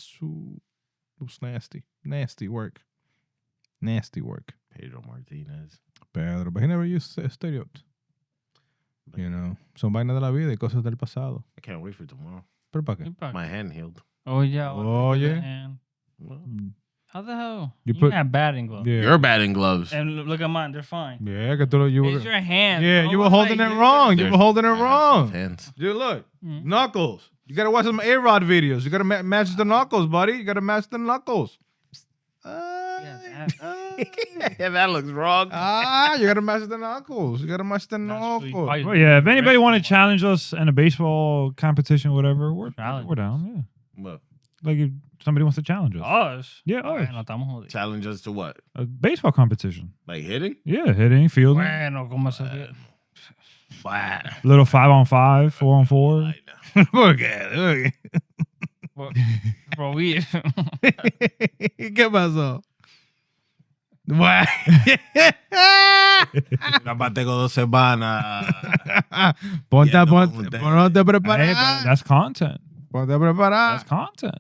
S2: was nasty. Nasty work.
S3: Pedro Martinez.
S2: But he never used steroids. Son vainas de la vida y cosas del pasado.
S3: I can't wait for tomorrow.
S2: Pero para qué?
S3: My hand healed.
S4: Oh yeah.
S2: Oh, yeah?
S4: Man.
S3: Well,
S4: How the hell?
S2: You
S4: You
S2: put-
S4: have batting gloves.
S2: Yeah.
S3: You're batting gloves.
S4: And look at mine, they're fine.
S2: Yeah, que tú you
S4: It's
S2: were.
S4: your hand.
S2: Yeah,
S4: bro.
S2: you were
S4: What
S2: holding
S4: am
S2: it
S4: I
S2: wrong. You
S3: There's-
S2: were holding it
S3: I have
S2: wrong.
S3: soft hands.
S2: Dude, look.
S4: Mhm.
S2: Knuckles. You got to watch some A-Rod videos. You got to match the knuckles, buddy. You got to match the knuckles.
S3: Yeah, that looks wrong.
S2: You got to match the knuckles. You got to match the
S4: That's
S2: knuckles.
S4: sweet.
S1: Well, yeah, if anybody want to challenge us in a baseball competition, whatever, we're
S4: Challenge.
S1: down. Yeah.
S3: Well,
S1: Like if somebody wants to challenge us.
S4: Us.
S1: Yeah, us.
S4: Bueno, estamos jodidos.
S3: Challenge us to what?
S1: A baseball competition.
S3: Like hitting?
S1: Yeah, hitting, fielding.
S4: Bueno, ¿cómo se ve?
S3: Flat.
S1: Little 5-on-5, 4-on-4.
S2: Okay.
S4: Bro, we...
S2: ¿Qué pasó? Bueno.
S3: Nada más tengo 2 semanas.
S2: Ponte
S3: Yeah,
S2: a preparar.
S1: Hey, but that's content.
S2: Ponte a preparar.
S1: That's content.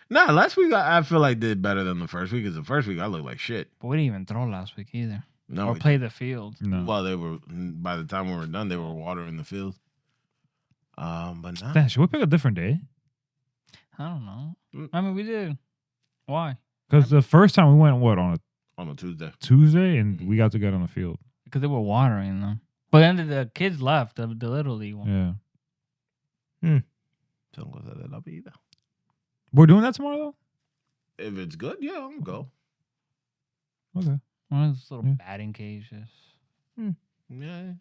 S3: Nah, last week I feel like did better than the first week because the first week I looked like shit.
S4: But we didn't even throw last week either.
S3: No,
S4: Or play the field.
S1: No.
S3: Well, they were by the time we were done, they were watering the field. But nah.
S1: Damn, should we pick a different day?
S4: I don't know. I mean, we did. Why?
S1: Because the first time we went, what, on
S3: On a Tuesday.
S1: a Tuesday, and we got to get on the field.
S4: Because they were watering them. But then the kids left, the Little League one.
S1: Yeah.
S3: Son cosas de la vida.
S1: We're doing that tomorrow, though?
S3: If it's good, yeah, I'm gonna go.
S1: Okay.
S4: One of those little
S1: Yeah.
S4: batting cages.
S3: Yeah.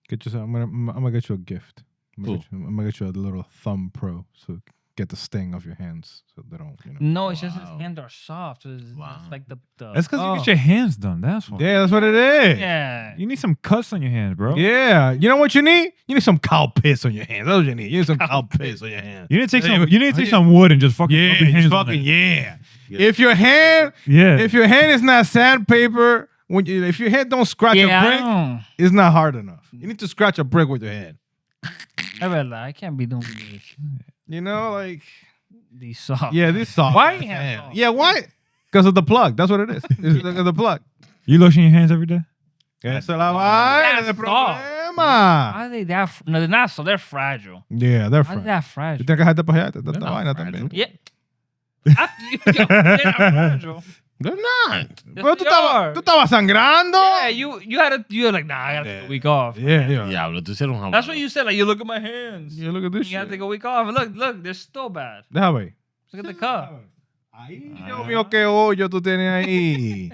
S2: Get you. I'm gonna get you a gift.
S3: Cool.
S2: I'm gonna get you a little thumb pro, so get the sting off your hands, so they don't.
S4: No, it's just his
S3: Wow.
S4: hands are soft. So it's
S3: Wow.
S4: it's like the
S1: That's because you
S2: Oh.
S1: get your hands done. That's why.
S2: Yeah, that's what it is.
S4: yeah.
S1: You need some cuts on your hands, bro.
S2: Yeah. You know what you need? You need some cow piss on your hands. That's what you need. You need some cow piss on your hands.
S1: You need to take
S2: Yeah,
S1: some. You need to take some wood and just fucking.
S2: Yeah,
S1: rub your hands
S2: just
S1: on
S2: fucking
S1: it.
S2: yeah.
S3: Yeah.
S2: If your hand is not sandpaper, if your hand don't scratch
S4: Yeah,
S2: a
S4: I
S2: brick,
S4: don't.
S2: it's not hard enough. You need to scratch a brick with your hand.
S4: I read that. I can't be doing this.
S2: You know, like
S4: These soft.
S2: yeah, this soft.
S4: Why you
S2: man.
S4: have soft?
S2: Yeah, why? Because of the plug. That's what it is. It's because of the plug.
S1: You lotion your hands every day?
S2: Esa es la vaina,
S4: That's
S2: el
S4: soft.
S2: problema.
S4: Why are they that? No, they're not. So they're fragile.
S2: Yeah, they're
S4: Why are they
S2: fragile.
S4: that
S2: Tú
S4: fragile?
S2: tienes que dejarte para allá. Esta
S3: They're not
S2: vaina
S3: fragile.
S2: también.
S4: Yeah. Yo, they're not fragile.
S3: They're not.
S4: Yes,
S2: Pero
S4: they are.
S2: tú estabas sangrando.
S4: Yeah, you're like, nah, I gotta take a week off.
S2: Yeah, yeah.
S3: Diablo, tú hicieron un
S4: That's what you said. Like, you look at my hands.
S2: Yeah, look at this
S4: You have
S2: shit.
S4: to take a week off. Look, they're still bad.
S2: Déjame ver.
S4: Look at the cup.
S2: Ay, Dios mío, qué hoyo tú tienes ahí.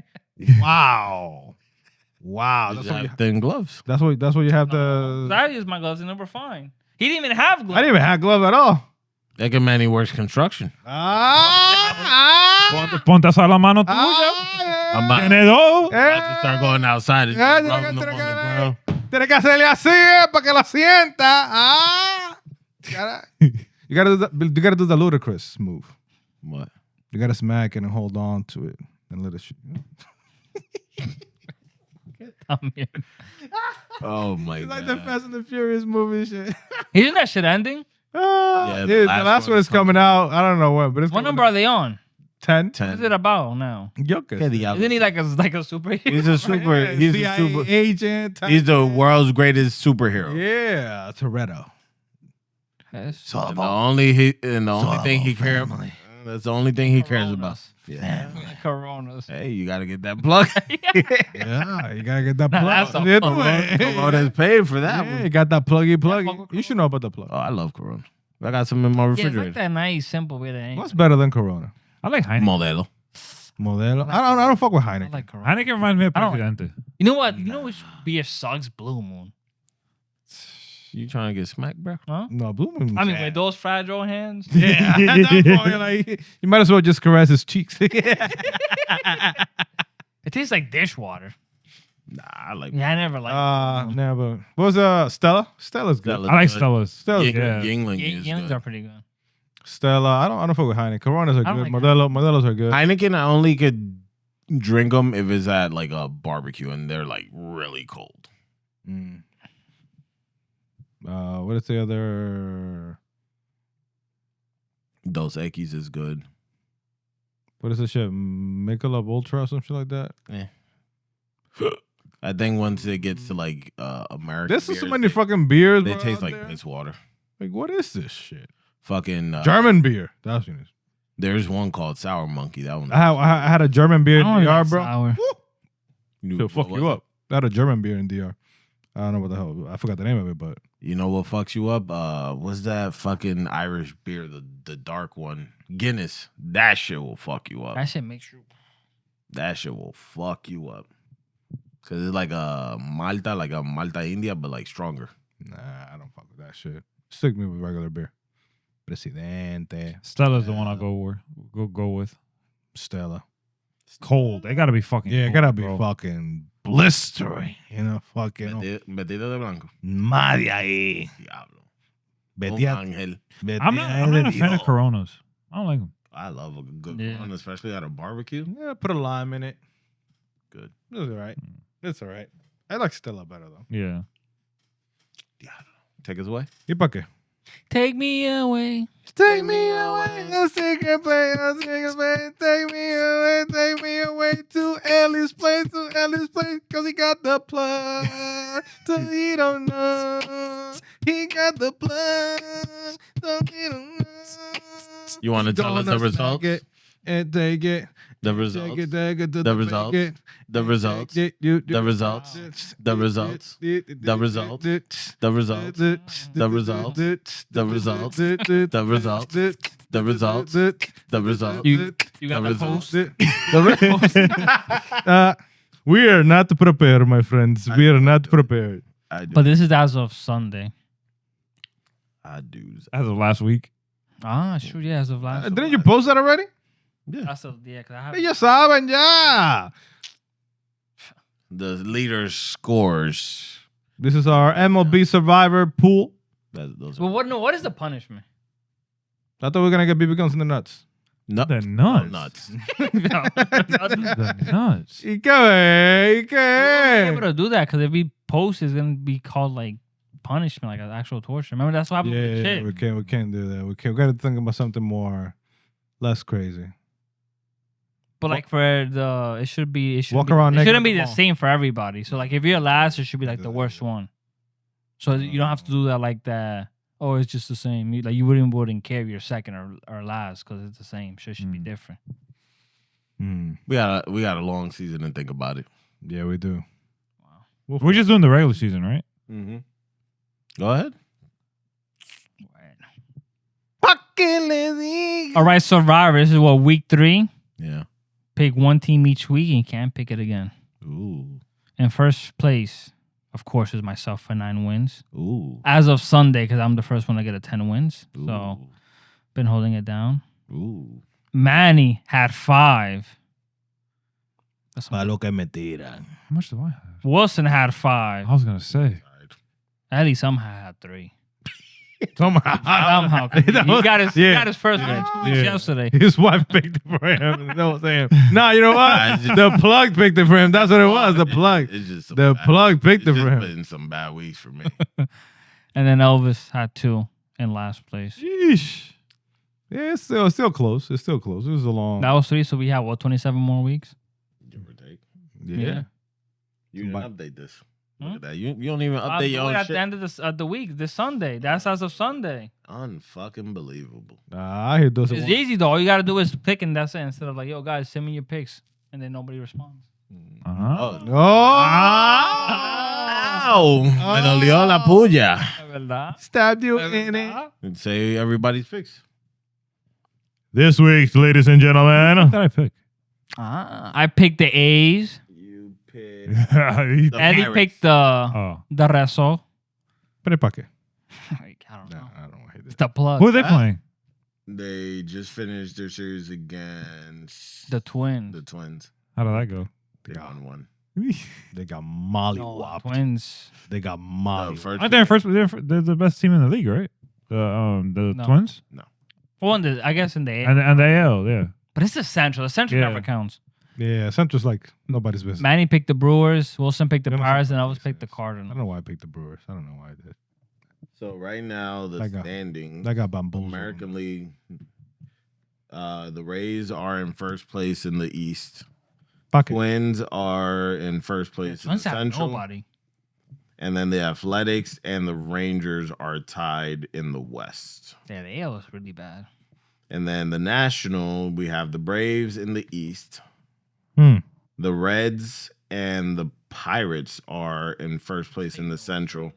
S2: Wow. Wow.
S3: You
S2: That's
S3: just
S2: what,
S3: have thin gloves.
S2: that's what you have to.
S4: I used my gloves and they were fine. He didn't even have gloves.
S2: I didn't even have gloves at all.
S3: Like a Manny works construction.
S1: Ponte a la mano tuya.
S3: I'm about
S1: Tiene dos.
S3: to start going outside and
S2: Yeah,
S3: just rubbing them on the ground.
S2: Tienes que hacerle así para que la sienta. You gotta do the ludicrous move.
S3: What?
S2: You gotta smack it and hold on to it and let it shoot.
S3: Oh my
S2: Like
S3: god.
S2: the Fast and the Furious movie shit.
S4: Isn't that shit ending?
S3: Yeah,
S2: The last one is coming out. I don't know when, but it's
S4: What number are they on?
S2: 10.
S4: What is
S3: 10.
S4: it about now?
S2: Yo qué
S3: ¿Qué
S2: sé.
S3: diablo?
S4: Isn't he like a superhero?
S3: He's a super. He's a
S2: CIA
S3: super.
S2: agent.
S3: He's the world's greatest superhero.
S2: Yeah, Toretto.
S4: Yes.
S3: And the only thing he cares. That's the only thing he cares about. Yeah.
S4: Coronas.
S3: Hey, you gotta get that plug.
S2: Yeah, you gotta get that
S4: Nah,
S2: plug.
S4: that's a
S2: Yeah,
S4: plug.
S3: Corona's paid for that
S2: yeah,
S3: one.
S2: you got that pluggy
S4: fuck
S2: pluggy.
S4: with
S2: You should know about the plug.
S3: Oh, I love Corona. I got some in my
S4: Yeah, it's
S3: refrigerator.
S4: like that nice, simple way to aim.
S2: What's better than Corona?
S1: I like Heineken.
S3: Modelo.
S2: Modelo. I don't fuck with
S4: I
S2: Heineken.
S4: like Corona.
S1: Heineken reminds me of
S4: I don't-
S1: Presidente.
S4: You know what? You know which beer sucks? Blue Moon.
S3: You trying to get smacked, bro?
S4: Huh?
S2: No, Blue Moon.
S4: I mean, with those fragile hands.
S2: Yeah, at that point, you're like, you might as well just caress his cheeks.
S4: It tastes like dishwater.
S3: Nah, I like.
S4: Yeah, I never liked
S2: Never. What was Stella? Stella's good.
S3: Stella's
S1: I like
S3: good.
S1: Stella's.
S2: Stella's
S3: Ying-
S1: yeah.
S3: Yingling
S4: it.
S3: is
S4: Youngs
S3: good.
S4: are pretty good.
S2: Stella. I don't fuck with Heineken. Coronas are
S4: I
S2: good.
S4: don't like
S2: Modelos are good.
S3: Heineken, I only could drink them if it's at like a barbecue and they're like really cold.
S2: Mm. What is the other?
S3: Dos Equis is good.
S2: What is the shit? Michelob Ultra or some shit like that.
S3: I think once it gets to like American,
S2: There's so
S3: beers,
S2: many fucking beers.
S3: They
S2: bro,
S3: taste
S2: out
S3: like
S2: there.
S3: piss water.
S2: Like, what is this shit?
S3: Fucking
S2: German beer. That's what it is.
S3: There's one called Sour Monkey. That one.
S2: I had a German beer
S4: I
S2: in
S4: don't
S2: DR,
S4: like
S2: bro.
S4: sour.
S2: It'll fuck you up. I had a German beer in DR. I don't know what the hell. I forgot the name of it, but
S3: You know what fucks you up? What's that fucking Irish beer? The dark one, Guinness. That shit will fuck you up.
S4: That shit makes you.
S3: That shit will fuck you up. Cause it's like a Malta India, but like stronger.
S2: nah, I don't fuck with that shit. Stick me with regular beer. Presidente.
S1: Stella's the one I'll go with.
S2: Stella.
S1: Cold. They gotta be fucking.
S2: Yeah, it
S1: cold,
S2: gotta be
S1: bro.
S2: fucking blistering. You know, fucking.
S3: Vestido de blanco.
S2: Madre ahí.
S3: Diablo.
S2: Vestida,
S3: Un ángel.
S1: I'm not a fan of Coronas. I don't like them.
S3: I love a good
S4: Yeah.
S3: one, especially at a barbecue.
S2: Yeah, put a lime in it.
S3: Good.
S2: It's all right. It's all right. I like Stella better though.
S1: Yeah.
S3: Take us away.
S2: ¿Y para qué?
S4: Take me away.
S2: Take me away, a secret place, take me away to Ellie's place, cause he got the plug, so he don't know, he got the plug, so he don't know.
S3: You want to tell us the results?
S2: And take it.
S3: The results. The results. The results. The results. The results. The results. The results. The results. The results. The results. The results. The results.
S4: You got the post.
S2: We are not prepared, my friends. We are not prepared.
S3: I do.
S4: But this is as of Sunday.
S3: I do.
S1: As of last week.
S4: Ah, sure. Yeah, as of last.
S2: Didn't you post that already?
S4: That's of, yeah, because I have.
S2: Ya saben, ya.
S3: The leader scores.
S2: This is our MLB Survivor pool.
S3: Those
S4: Well, what is the punishment?
S2: I thought we were going to get BB guns in the nuts.
S3: No,
S1: The nuts.
S3: nuts.
S1: The nuts.
S2: ¿Y qué?
S4: We're able to do that because if we post, it's gonna be called like punishment, like an actual torture. Remember that's what happened with the chick.
S2: We can't do that. We got to think about something less crazy.
S4: But like for the, it should be. It
S2: Walk
S4: be,
S2: around
S4: It
S2: naked
S4: shouldn't
S2: at
S4: be
S2: the
S4: the
S2: mall.
S4: same for everybody. So like if you're last, it should be like the worst one. So you don't have to do that like that. Oh, it's just the same. You wouldn't care if you're second or last because it's the same. Shit should be different.
S3: We got a long season to think about it.
S2: Yeah, we do.
S4: Wow.
S1: We're just doing the regular season, right?
S3: Mm-hmm. Go ahead.
S4: All right, Survivor. This is what, week 3.
S3: Yeah.
S4: Pick one team each week and you can't pick it again.
S3: Ooh.
S4: In first place, of course, is myself for 9 wins.
S3: Ooh.
S4: As of Sunday, because I'm the first one to get a 10 wins.
S3: Ooh.
S4: So, been holding it down.
S3: Ooh.
S4: Manny had 5. That's
S2: Pa' lo que me tiran.
S1: How much do I have?
S4: Wilson had 5.
S1: I was gonna say.
S4: Eddie somehow had 3.
S2: Somehow.
S4: He got his first win 2 weeks yesterday.
S2: His wife picked it for him. You know what I'm saying? Nah, you know what? The plug picked it for him. That's what it was. The plug.
S3: It's just some
S2: The
S3: bad-
S2: plug picked it
S3: it's
S2: for
S3: just
S2: him.
S3: been some bad weeks for me.
S4: And then Elvis had 2 in last place.
S2: Sheesh. Yeah, it's still close. It's still close. It was a long.
S4: That was 3, so we have, 27 more weeks?
S3: Give or take.
S2: Yeah.
S3: You didn't
S2: Somebody-
S3: update this. Look at that. You don't even
S4: I'll
S3: update
S4: do
S3: your
S4: it
S3: own
S4: at
S3: shit.
S4: the end of the week, this Sunday. That's as of Sunday.
S3: Unfucking believable.
S2: I hear those.
S4: It's easy though. All you gotta do is pick and that's it. Instead of like, yo guys, send me your picks, and then nobody responds.
S1: Uh-huh.
S2: Oh.
S3: Me dolió la puya.
S4: ¿Verdad?
S2: Stabbed you in it.
S3: And say everybody's picks.
S1: This week, ladies and gentlemen. What did I pick?
S4: I picked the A's.
S3: You pick.
S1: The
S4: Eddie
S3: Pirates.
S4: picked
S1: oh.
S4: the Reso.
S2: Pero pa' qué?
S4: Like, I don't know.
S2: I don't want to hear
S4: It's
S2: this.
S4: the plug.
S1: Who are they playing?
S3: They just finished their series against
S4: The Twins.
S3: the Twins.
S1: How did that go?
S3: They won one.
S2: They got molly
S4: No,
S2: whopped.
S4: Twins.
S2: They got molly.
S3: The first
S1: Aren't they first? They're the best team in the league, right? The
S4: No.
S1: Twins
S4: Well, I guess in the A.
S1: and the AL, yeah.
S4: But it's the Central. The Central
S1: Yeah.
S4: never counts.
S2: Yeah, Central's like nobody's business.
S4: Manny picked the Brewers. Wilson picked the
S2: They don't
S4: Pirates,
S2: have
S4: and
S2: nobody's
S4: Elvis picked the
S2: business. I
S4: Cardinals.
S2: don't know why I picked the Brewers. I don't know why I did.
S3: So right now the
S2: That got-
S3: standings.
S2: That got bamboozled.
S3: American League. The Rays are in first place in the East.
S2: Fuck it.
S3: Twins are in first place in the
S4: Twins have
S3: Central.
S4: nobody.
S3: And then the Athletics and the Rangers are tied in the West.
S4: Yeah, the AL is really bad.
S3: And then the National, we have the Braves in the East.
S2: Hmm.
S3: The Reds and the Pirates are in first place in the Central.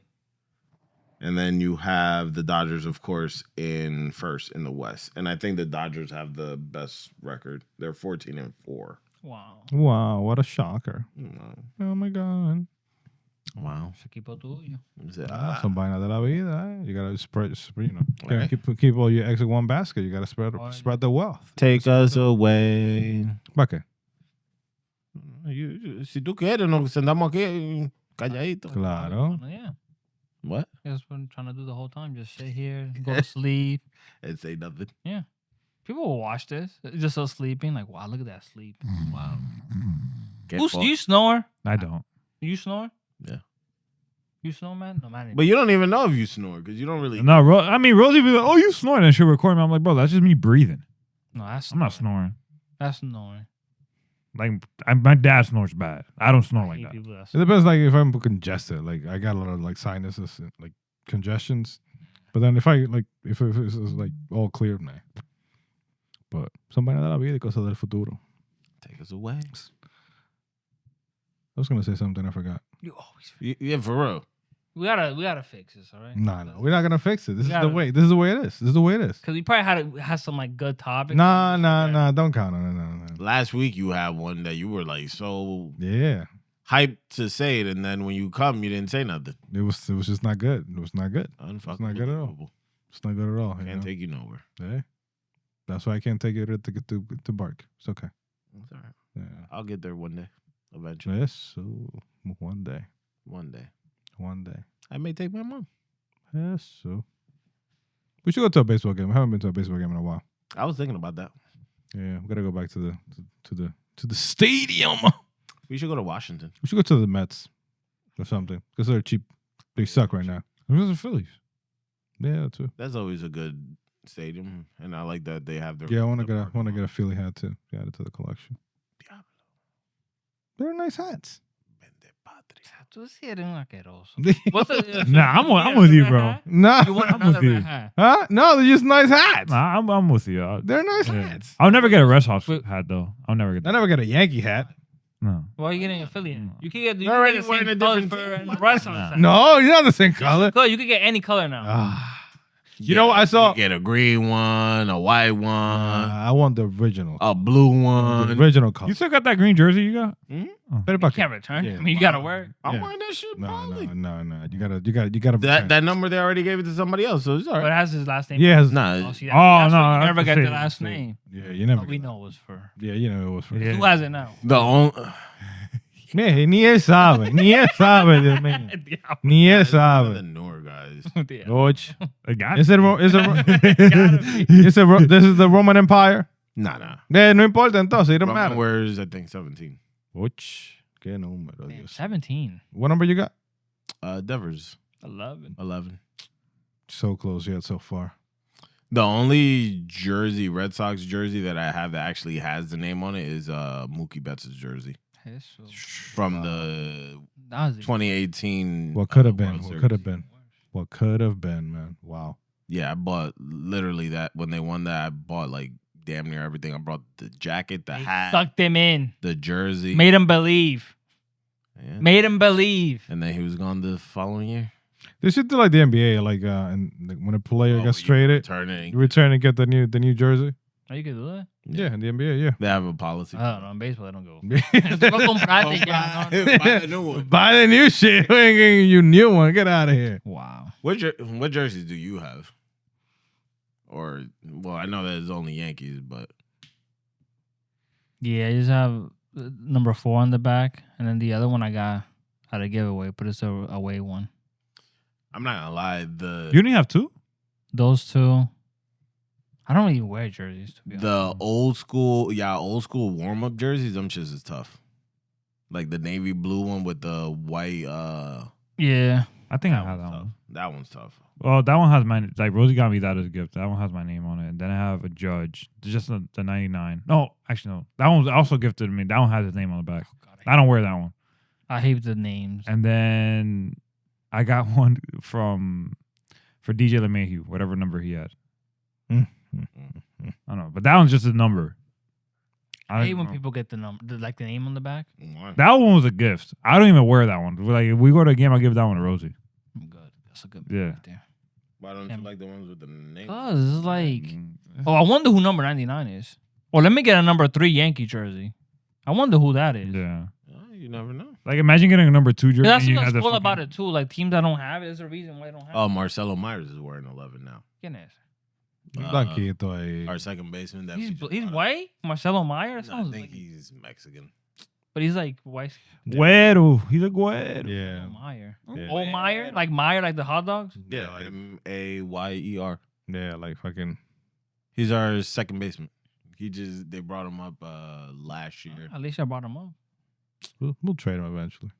S3: And then you have the Dodgers, of course, in first in the West. And I think the Dodgers have the best record. They're 14-4.
S4: Wow.
S2: Wow, what a shocker.
S3: Mm.
S2: Oh my God.
S3: Wow.
S4: Es equipo tuyo.
S2: Some vaina de la vida. You gotta spread. You know,
S3: Right.
S2: keep all your eggs in one basket. You gotta spread the wealth.
S3: Take us away.
S2: ¿Para qué?
S3: Si tú quieres, nos sentamos aquí calladito.
S2: Claro.
S4: Yeah.
S3: What?
S4: That's what I'm trying to do the whole time. Just sit here, go to sleep.
S3: And say nothing.
S4: People will watch this. Just so sleeping. Like, wow, look at that sleep.
S3: Wow.
S4: Do you snore?
S1: I don't.
S4: You snore?
S3: Yeah.
S4: You snore, man? No, man.
S3: But you don't even know if you snore because you don't really.
S1: No, I mean, Rosie be like, "Oh, you snoring," and she'll record me. I'm like, "Bro, that's just me breathing.
S4: No, that's
S1: I'm not snoring.
S4: That's snoring.
S1: Like, my dad snores bad. I don't snore like
S4: hate
S1: that.
S4: people that
S2: It
S4: snore.
S2: depends, like, if I'm congested. Like, I got a lot of, like, sinuses and, like, congestions. But then if it's like, all clear, man. But some vaina de la vida y cosas del futuro.
S3: Take us away.
S2: I was going to say something I forgot.
S4: You always.
S3: Yeah, for real.
S4: We gotta fix this, all right?
S2: No, we're not going to fix it. This is
S4: gotta-
S2: the way. This is the way it is. This is the way it is.
S4: Because we probably had some like good topics.
S2: Nah. Don't count on it. No.
S3: Last week you had one that you were like so
S2: Yeah.
S3: hyped to say it, and then when you come, you didn't say nothing.
S2: It was just not good. It was not good.
S3: Unfucking
S2: not good at all.
S3: believable.
S2: It's not good at all.
S3: Can't take you nowhere.
S2: Yeah. That's why I can't take it to bark. It's okay.
S3: It's all right.
S2: Yeah.
S3: I'll get there one day, eventually.
S2: Yes. So one day.
S3: One day.
S2: I
S3: I may take my mom.
S2: Yes. So we should go to a baseball game. I haven't been to a baseball game in a while.
S3: I was thinking about that.
S2: Yeah, we gotta go back to the stadium.
S3: We should go to Washington.
S2: We should go to the Mets or something because they're cheap. They suck right now.
S1: Who's the Phillies?
S2: Yeah, too.
S3: That's always a good stadium, and I like that they have their.
S2: Yeah, I want to
S3: their
S2: get
S3: parking
S2: a
S3: lot.
S2: Philly hat too. Add it to the collection.
S3: Diablo.
S2: They're nice hats.
S3: Vende patria.
S4: Tú sí eres un asqueroso. What's the,
S1: Nah, I'm with you, bro.
S2: Nah,
S4: You want
S1: I'm with
S4: another
S1: you.
S4: red hat?
S2: huh? No, they're just nice hats.
S1: Nah, I'm with you.
S2: They're nice
S1: Yeah.
S2: hats.
S1: I'll never get a Red Sox
S4: Wait.
S1: hat though. I'll never get
S2: I
S1: that.
S2: never get a Yankee hat.
S1: No.
S4: Why are you getting affiliate? You can get. You
S3: They're already
S4: can get the
S3: wearing
S4: same
S3: a
S4: color
S3: different
S4: for
S3: team.
S4: Red Sox hat.
S2: No, you're not the same color.
S4: Color, you can get any color now.
S2: Ah. You know what I saw?
S3: You get a green one, a white one,
S2: I want the original.
S3: a blue
S2: The
S3: one.
S2: original color.
S1: You still got that green jersey you got?
S2: Better
S4: You
S2: bucket.
S4: can't return.
S2: Yeah.
S4: I mean, you gotta wear it.
S3: I'm
S2: Yeah.
S3: wearing that shit.
S2: No.
S3: Probably.
S2: You gotta.
S3: That number they already gave it to somebody else, so it's all
S4: But it
S3: right.
S4: has his last name.
S2: Yeah.
S3: Nah,
S4: Oh, see,
S1: Oh,
S4: that's
S1: no,
S4: why you
S1: that's
S4: never
S1: the
S4: get the
S1: same,
S4: last
S2: same.
S4: name.
S2: Yeah, you never.
S4: But we know it was for.
S2: Yeah, you know it was for.
S1: Yeah.
S4: Who has it now?
S3: the only.
S2: Yeah, ni él sabe, Dios mío. Ni él
S3: The
S2: sabe.
S3: Nor guys.
S4: Yeah.
S2: George,
S1: They got
S2: is
S1: it.
S2: it this is the Roman Empire?
S3: Nah.
S2: Yeah, no importa entonces, it don't
S3: Roman
S2: matter.
S3: wears, I think, 17.
S2: George, qué número,
S4: Damn,
S2: Dios.
S4: 17.
S2: What number you got?
S3: Devers,
S4: 11.
S3: 11.
S2: So close yet so far.
S3: The only jersey, Red Sox jersey that I have that actually has the name on it is Mookie Betts' jersey from the
S4: That was
S3: 2018.
S2: What could have been?
S3: World
S2: What
S3: Series.
S2: could have been? What could have been, man? Wow.
S3: Yeah, I bought literally that when they won that. I bought like damn near everything. I brought the jacket, the hat,
S4: Sucked him in.
S3: the jersey.
S4: Made him believe.
S3: Yeah.
S4: Made him believe.
S3: And then he was gone the following year.
S2: They should do like the NBA, and when a player gets traded,
S3: Turning.
S2: you return and get the new jersey.
S4: Oh, you could do that?
S2: Yeah, in the NBA, yeah.
S3: They have a policy.
S4: I don't know. In baseball, I don't go. Tú lo compraste ya, ¿no?
S3: Buy a new one.
S2: Buy the new shit. We ain't getting you new one. Get out of here.
S4: Wow.
S3: What jerseys do you have? Or well, I know that it's only Yankees, but
S4: Yeah, I just have number 4 on the back, and then the other one I got at a giveaway, but it's a away one.
S3: I'm not gonna lie.
S1: You didn't have two?
S4: Those two. I don't even wear jerseys, to be honest.
S3: The old school warm up jerseys, them shits is tough. Like the navy blue one with the white.
S4: Yeah.
S1: I think I
S3: That
S1: have
S3: one's
S1: that
S3: tough.
S1: one.
S3: That one's tough.
S1: Well, that one has my Rosie got me that as a gift. That one has my name on it. And then I have a Judge, just the 99. No, actually no. That one was also gifted to me. That one has his name on the back. I don't wear that one.
S4: I hate the names.
S1: And then I got one for DJ LeMahieu, whatever number he had. I don't know, but that one's just a number.
S4: I hate
S1: don't
S4: when
S1: know.
S4: people get the name on the back.
S1: That one was a gift. I don't even wear that one. Like if we go to a game, I'll give that one to Rosie.
S4: I'm good. That's a good
S1: Yeah.
S4: one right there.
S3: Why don't you like the ones with the name?
S4: Cause it's like, oh, I wonder who number 99 is. Or let me get a number 3 Yankee jersey. I wonder who that is.
S1: Yeah.
S3: You never know.
S1: Like, imagine getting a number 2 jersey.
S4: That's
S1: and you
S4: what's
S1: have the
S4: cool
S1: fucking-
S4: about it too. Like teams that don't have it, there's a reason why they don't have
S3: Oh,
S4: it.
S3: Marcelo Myers is wearing 11 now.
S4: ¿Quién es?
S2: Blanquito ahí.
S3: Our second baseman. That we
S4: He's
S3: just
S4: he's
S3: brought up.
S4: white. Marcelo Myers.
S3: No, I think he's Mexican.
S4: but he's like white.
S1: Güero. He's a güero.
S2: Yeah.
S4: Meyer.
S2: Yeah.
S4: Oh Meyer, like the hot dogs.
S3: Yeah,
S2: like-
S3: Mayer.
S2: Yeah, like fucking.
S3: He's our second baseman. They brought him up last year.
S4: At least I brought him up.
S2: We'll trade him eventually.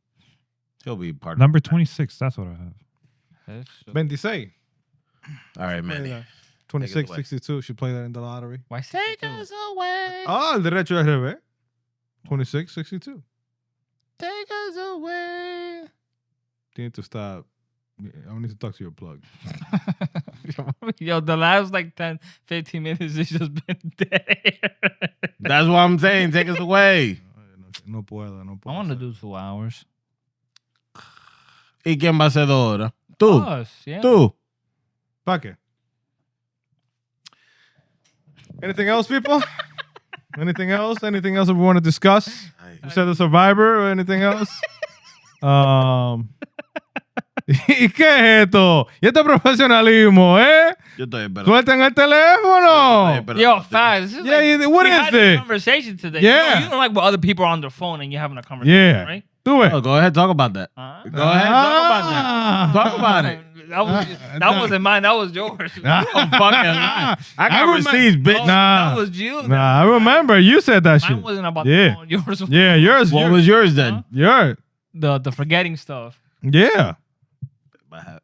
S3: He'll be part
S1: Number
S3: of
S1: 26. That's what I have.
S2: 26.
S3: All right, man.
S2: 26,
S3: away.
S2: 62. She played that in the lottery.
S4: Why take us away?
S2: Ah, el derecho al revés. 26, 62.
S3: Take us away.
S2: You need to stop. I need to talk to your plug.
S4: Yo, the last like 10, 15 minutes it's just been dead.
S3: That's what I'm saying. Take us away.
S2: No puedo, no puedo.
S4: I want to do 2 hours.
S3: ¿Y quién va a ser 2 horas? Tú.
S4: Us, yeah.
S3: Tú.
S2: ¿Para qué? Anything else, people? Anything else? Anything else that we want to discuss? You said the Survivor or anything else? ¿Y qué es esto? ¿Y este profesionalismo, eh?
S3: Yo estoy esperando.
S2: Suelten el teléfono.
S4: Yo, fast. This is
S2: Yeah,
S4: like,
S2: what
S4: we
S2: is
S4: had
S2: this?
S4: a conversation today.
S2: Yeah.
S4: You don't like when other people are on their phone and you're having a conversation,
S2: Yeah.
S4: right?
S2: Do it.
S3: Oh, go ahead, talk about that.
S4: Uh-huh.
S3: Go ahead, talk about that. Talk about it.
S4: That wasn't mine. That was yours.
S3: I'm fucking lying. I got
S2: remember-
S3: receipts, bitch.
S2: Nah.
S4: That was you.
S2: Nah, I remember you said that
S4: Mine
S2: shit.
S4: wasn't about
S2: Yeah.
S4: the phone. Yours was
S2: Yeah, yours.
S3: What was yours then?
S2: yours?
S4: the forgetting stuff.
S2: Yeah.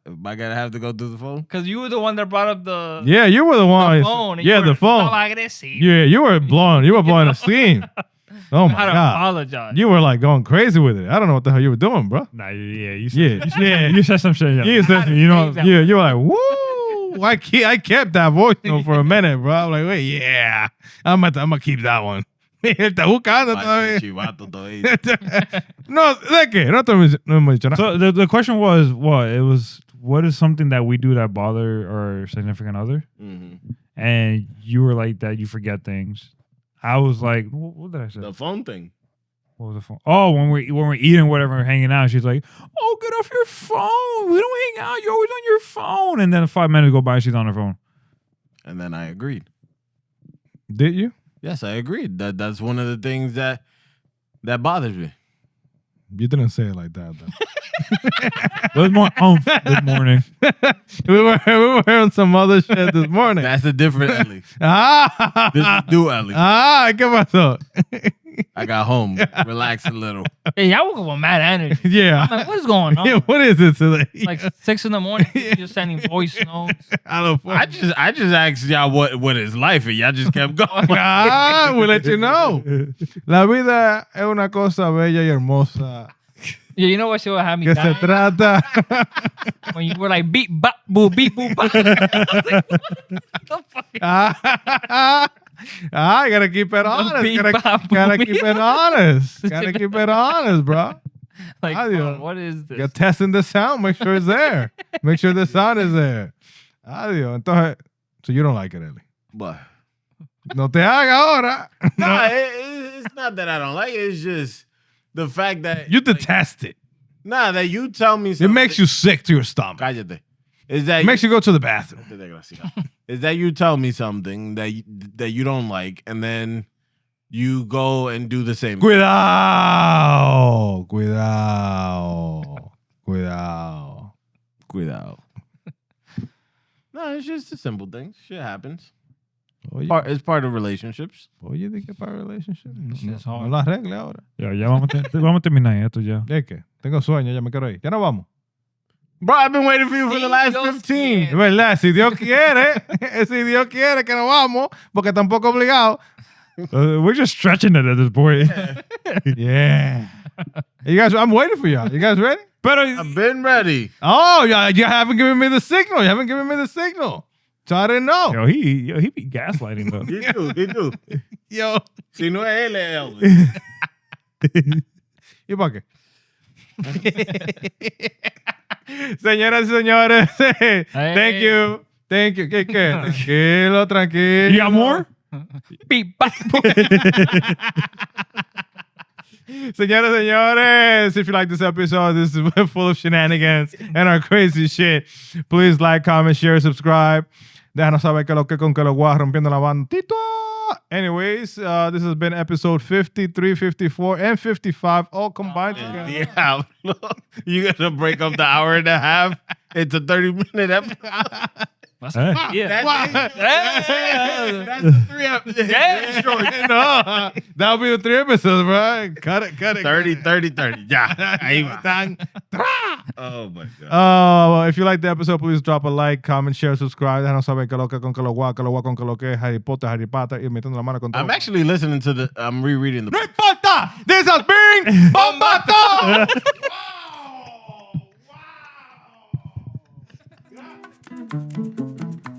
S3: Am I gonna have to go through the phone?
S4: Because you were the one that brought up the
S2: Yeah, you were the one.
S4: phone. and
S2: Yeah,
S4: you
S2: the
S4: were
S2: phone.
S4: so aggressive.
S2: Yeah, you were blowing. You were blowing a steam. Oh
S4: I
S2: my
S4: had to
S2: god.
S4: apologize.
S2: You were like going crazy with it. I don't know what the hell you were doing, bro.
S1: Nah, yeah, you said,
S2: Yeah.
S1: you said some shit. Yeah.
S2: You said,
S4: to
S2: you know,
S4: save that
S2: you were like, woo. I kept that voice note for a minute, bro. I'm like, wait, yeah. I'm gonna keep that one. Está buscando todavía.
S3: Chivato todavía.
S2: No, ¿de qué? No hemos dicho nada.
S1: So the question was what? It was what is something that we do that bother our significant other?
S3: Mhm.
S1: And you were like that you forget things. I was like, what did I say?
S3: The phone thing.
S1: What was the phone? Oh, when we're eating whatever, we're hanging out, she's like, "Oh, get off your phone. We don't hang out. You're always on your phone." And then 5 minutes go by, she's on her phone.
S3: And then I agreed.
S2: Did you?
S3: Yes, I agreed. That's one of the things that bothers me.
S2: You didn't say it like that, though.
S1: There was more this morning.
S2: we were hearing some other shit this morning.
S3: That's a different Ellie.
S2: Ah,
S3: This is new Ellie.
S2: ¿qué pasó?
S3: I got home, relaxed a little.
S4: Hey, y'all woke up with mad energy.
S2: Yeah.
S4: I'm like, what is going on?
S2: Yeah, what is it today?
S4: Like 6 in the morning, you're sending voice notes.
S3: I just asked y'all what is life, and y'all just kept going.
S2: We'll let you know. La vida es una cosa bella y hermosa
S4: Yeah, you know what shit would have me
S2: que se
S4: dying?
S2: trata.
S4: When you were like, beep, bop, boo, beep, boo, bop. I was like, what the fuck?
S2: I gotta keep it honest.
S4: beep,
S2: Gotta
S4: bop,
S2: keep
S4: beep.
S2: it honest. Gotta keep it honest, bro.
S4: Like,
S2: Adios.
S4: what is this?
S2: You're testing the sound. Make sure it's there. Make sure the sound is there. Adiós. Entonces, so you don't like it, Eli.
S3: But
S2: No te haga ahora.
S3: no, it's not that I don't like it. It's just the fact that
S2: You detest it.
S3: that you tell me
S2: It
S3: something.
S2: makes you sick to your stomach.
S3: Cállate. Is that
S2: It makes you go to the bathroom.
S3: is that you tell me something that you don't like, and then you go and do the same.
S2: Cuidado. Cuidado. Cuidado.
S3: Cuidado. No, it's just a simple thing. Shit happens.
S2: Oye,
S3: It's part of relationships.
S2: oye, ¿de qué para relationship?
S4: Shit's
S2: No
S4: hard.
S2: la arregle ahora.
S1: Ya vamos a terminar esto ya.
S2: ¿De qué? Tengo sueño, ya me quiero ir. Ya no vamos.
S3: Bro, I've been waiting for you for the last
S4: Dios
S3: 15.
S2: Es verdad, si Dios quiere, si Dios quiere que nos vamos, porque tampoco obligado.
S1: We're just stretching it at this point.
S2: Yeah. You guys, I'm waiting for y'all. You guys ready?
S1: Pero
S3: I've been ready.
S2: Oh, you haven't given me the signal. You haven't given me the signal. So I didn't know.
S1: yo, he be gaslighting though.
S3: He do.
S2: Yo.
S3: Si no es él, es Elvis.
S2: ¿Y para qué? Señoras y señores, thank you. Thank you. ¿Qué? Tranquilo, tranquilo.
S1: You got more?
S4: Beep, bop, boo.
S2: Señores, señores, if you like this episode, this is full of shenanigans and our crazy shit. Please like, comment, share, subscribe. Déjanos saber que lo que con que lo guas rompiendo la bandita. Anyways, this has been episode 53, 54, and 55, all combined together.
S3: Yeah, you're gonna break up the hour and a half into 30-minute episode.
S4: Yeah.
S3: That's 3 episodes.
S4: Yeah.
S2: No, that'll be the 3 episodes, bro. Cut it.
S3: 30. Yeah. Ahí va. Oh my god.
S2: Well, if you like the episode, please drop a like, comment, share, subscribe. Déjanos saber que lo que con que lo guá con que lo que Harry Potter, Harry Potter, y metiendo la mano con todo.
S3: I'm actually listening to I'm rereading the
S2: No importa! This has been Bomba'to! Wow!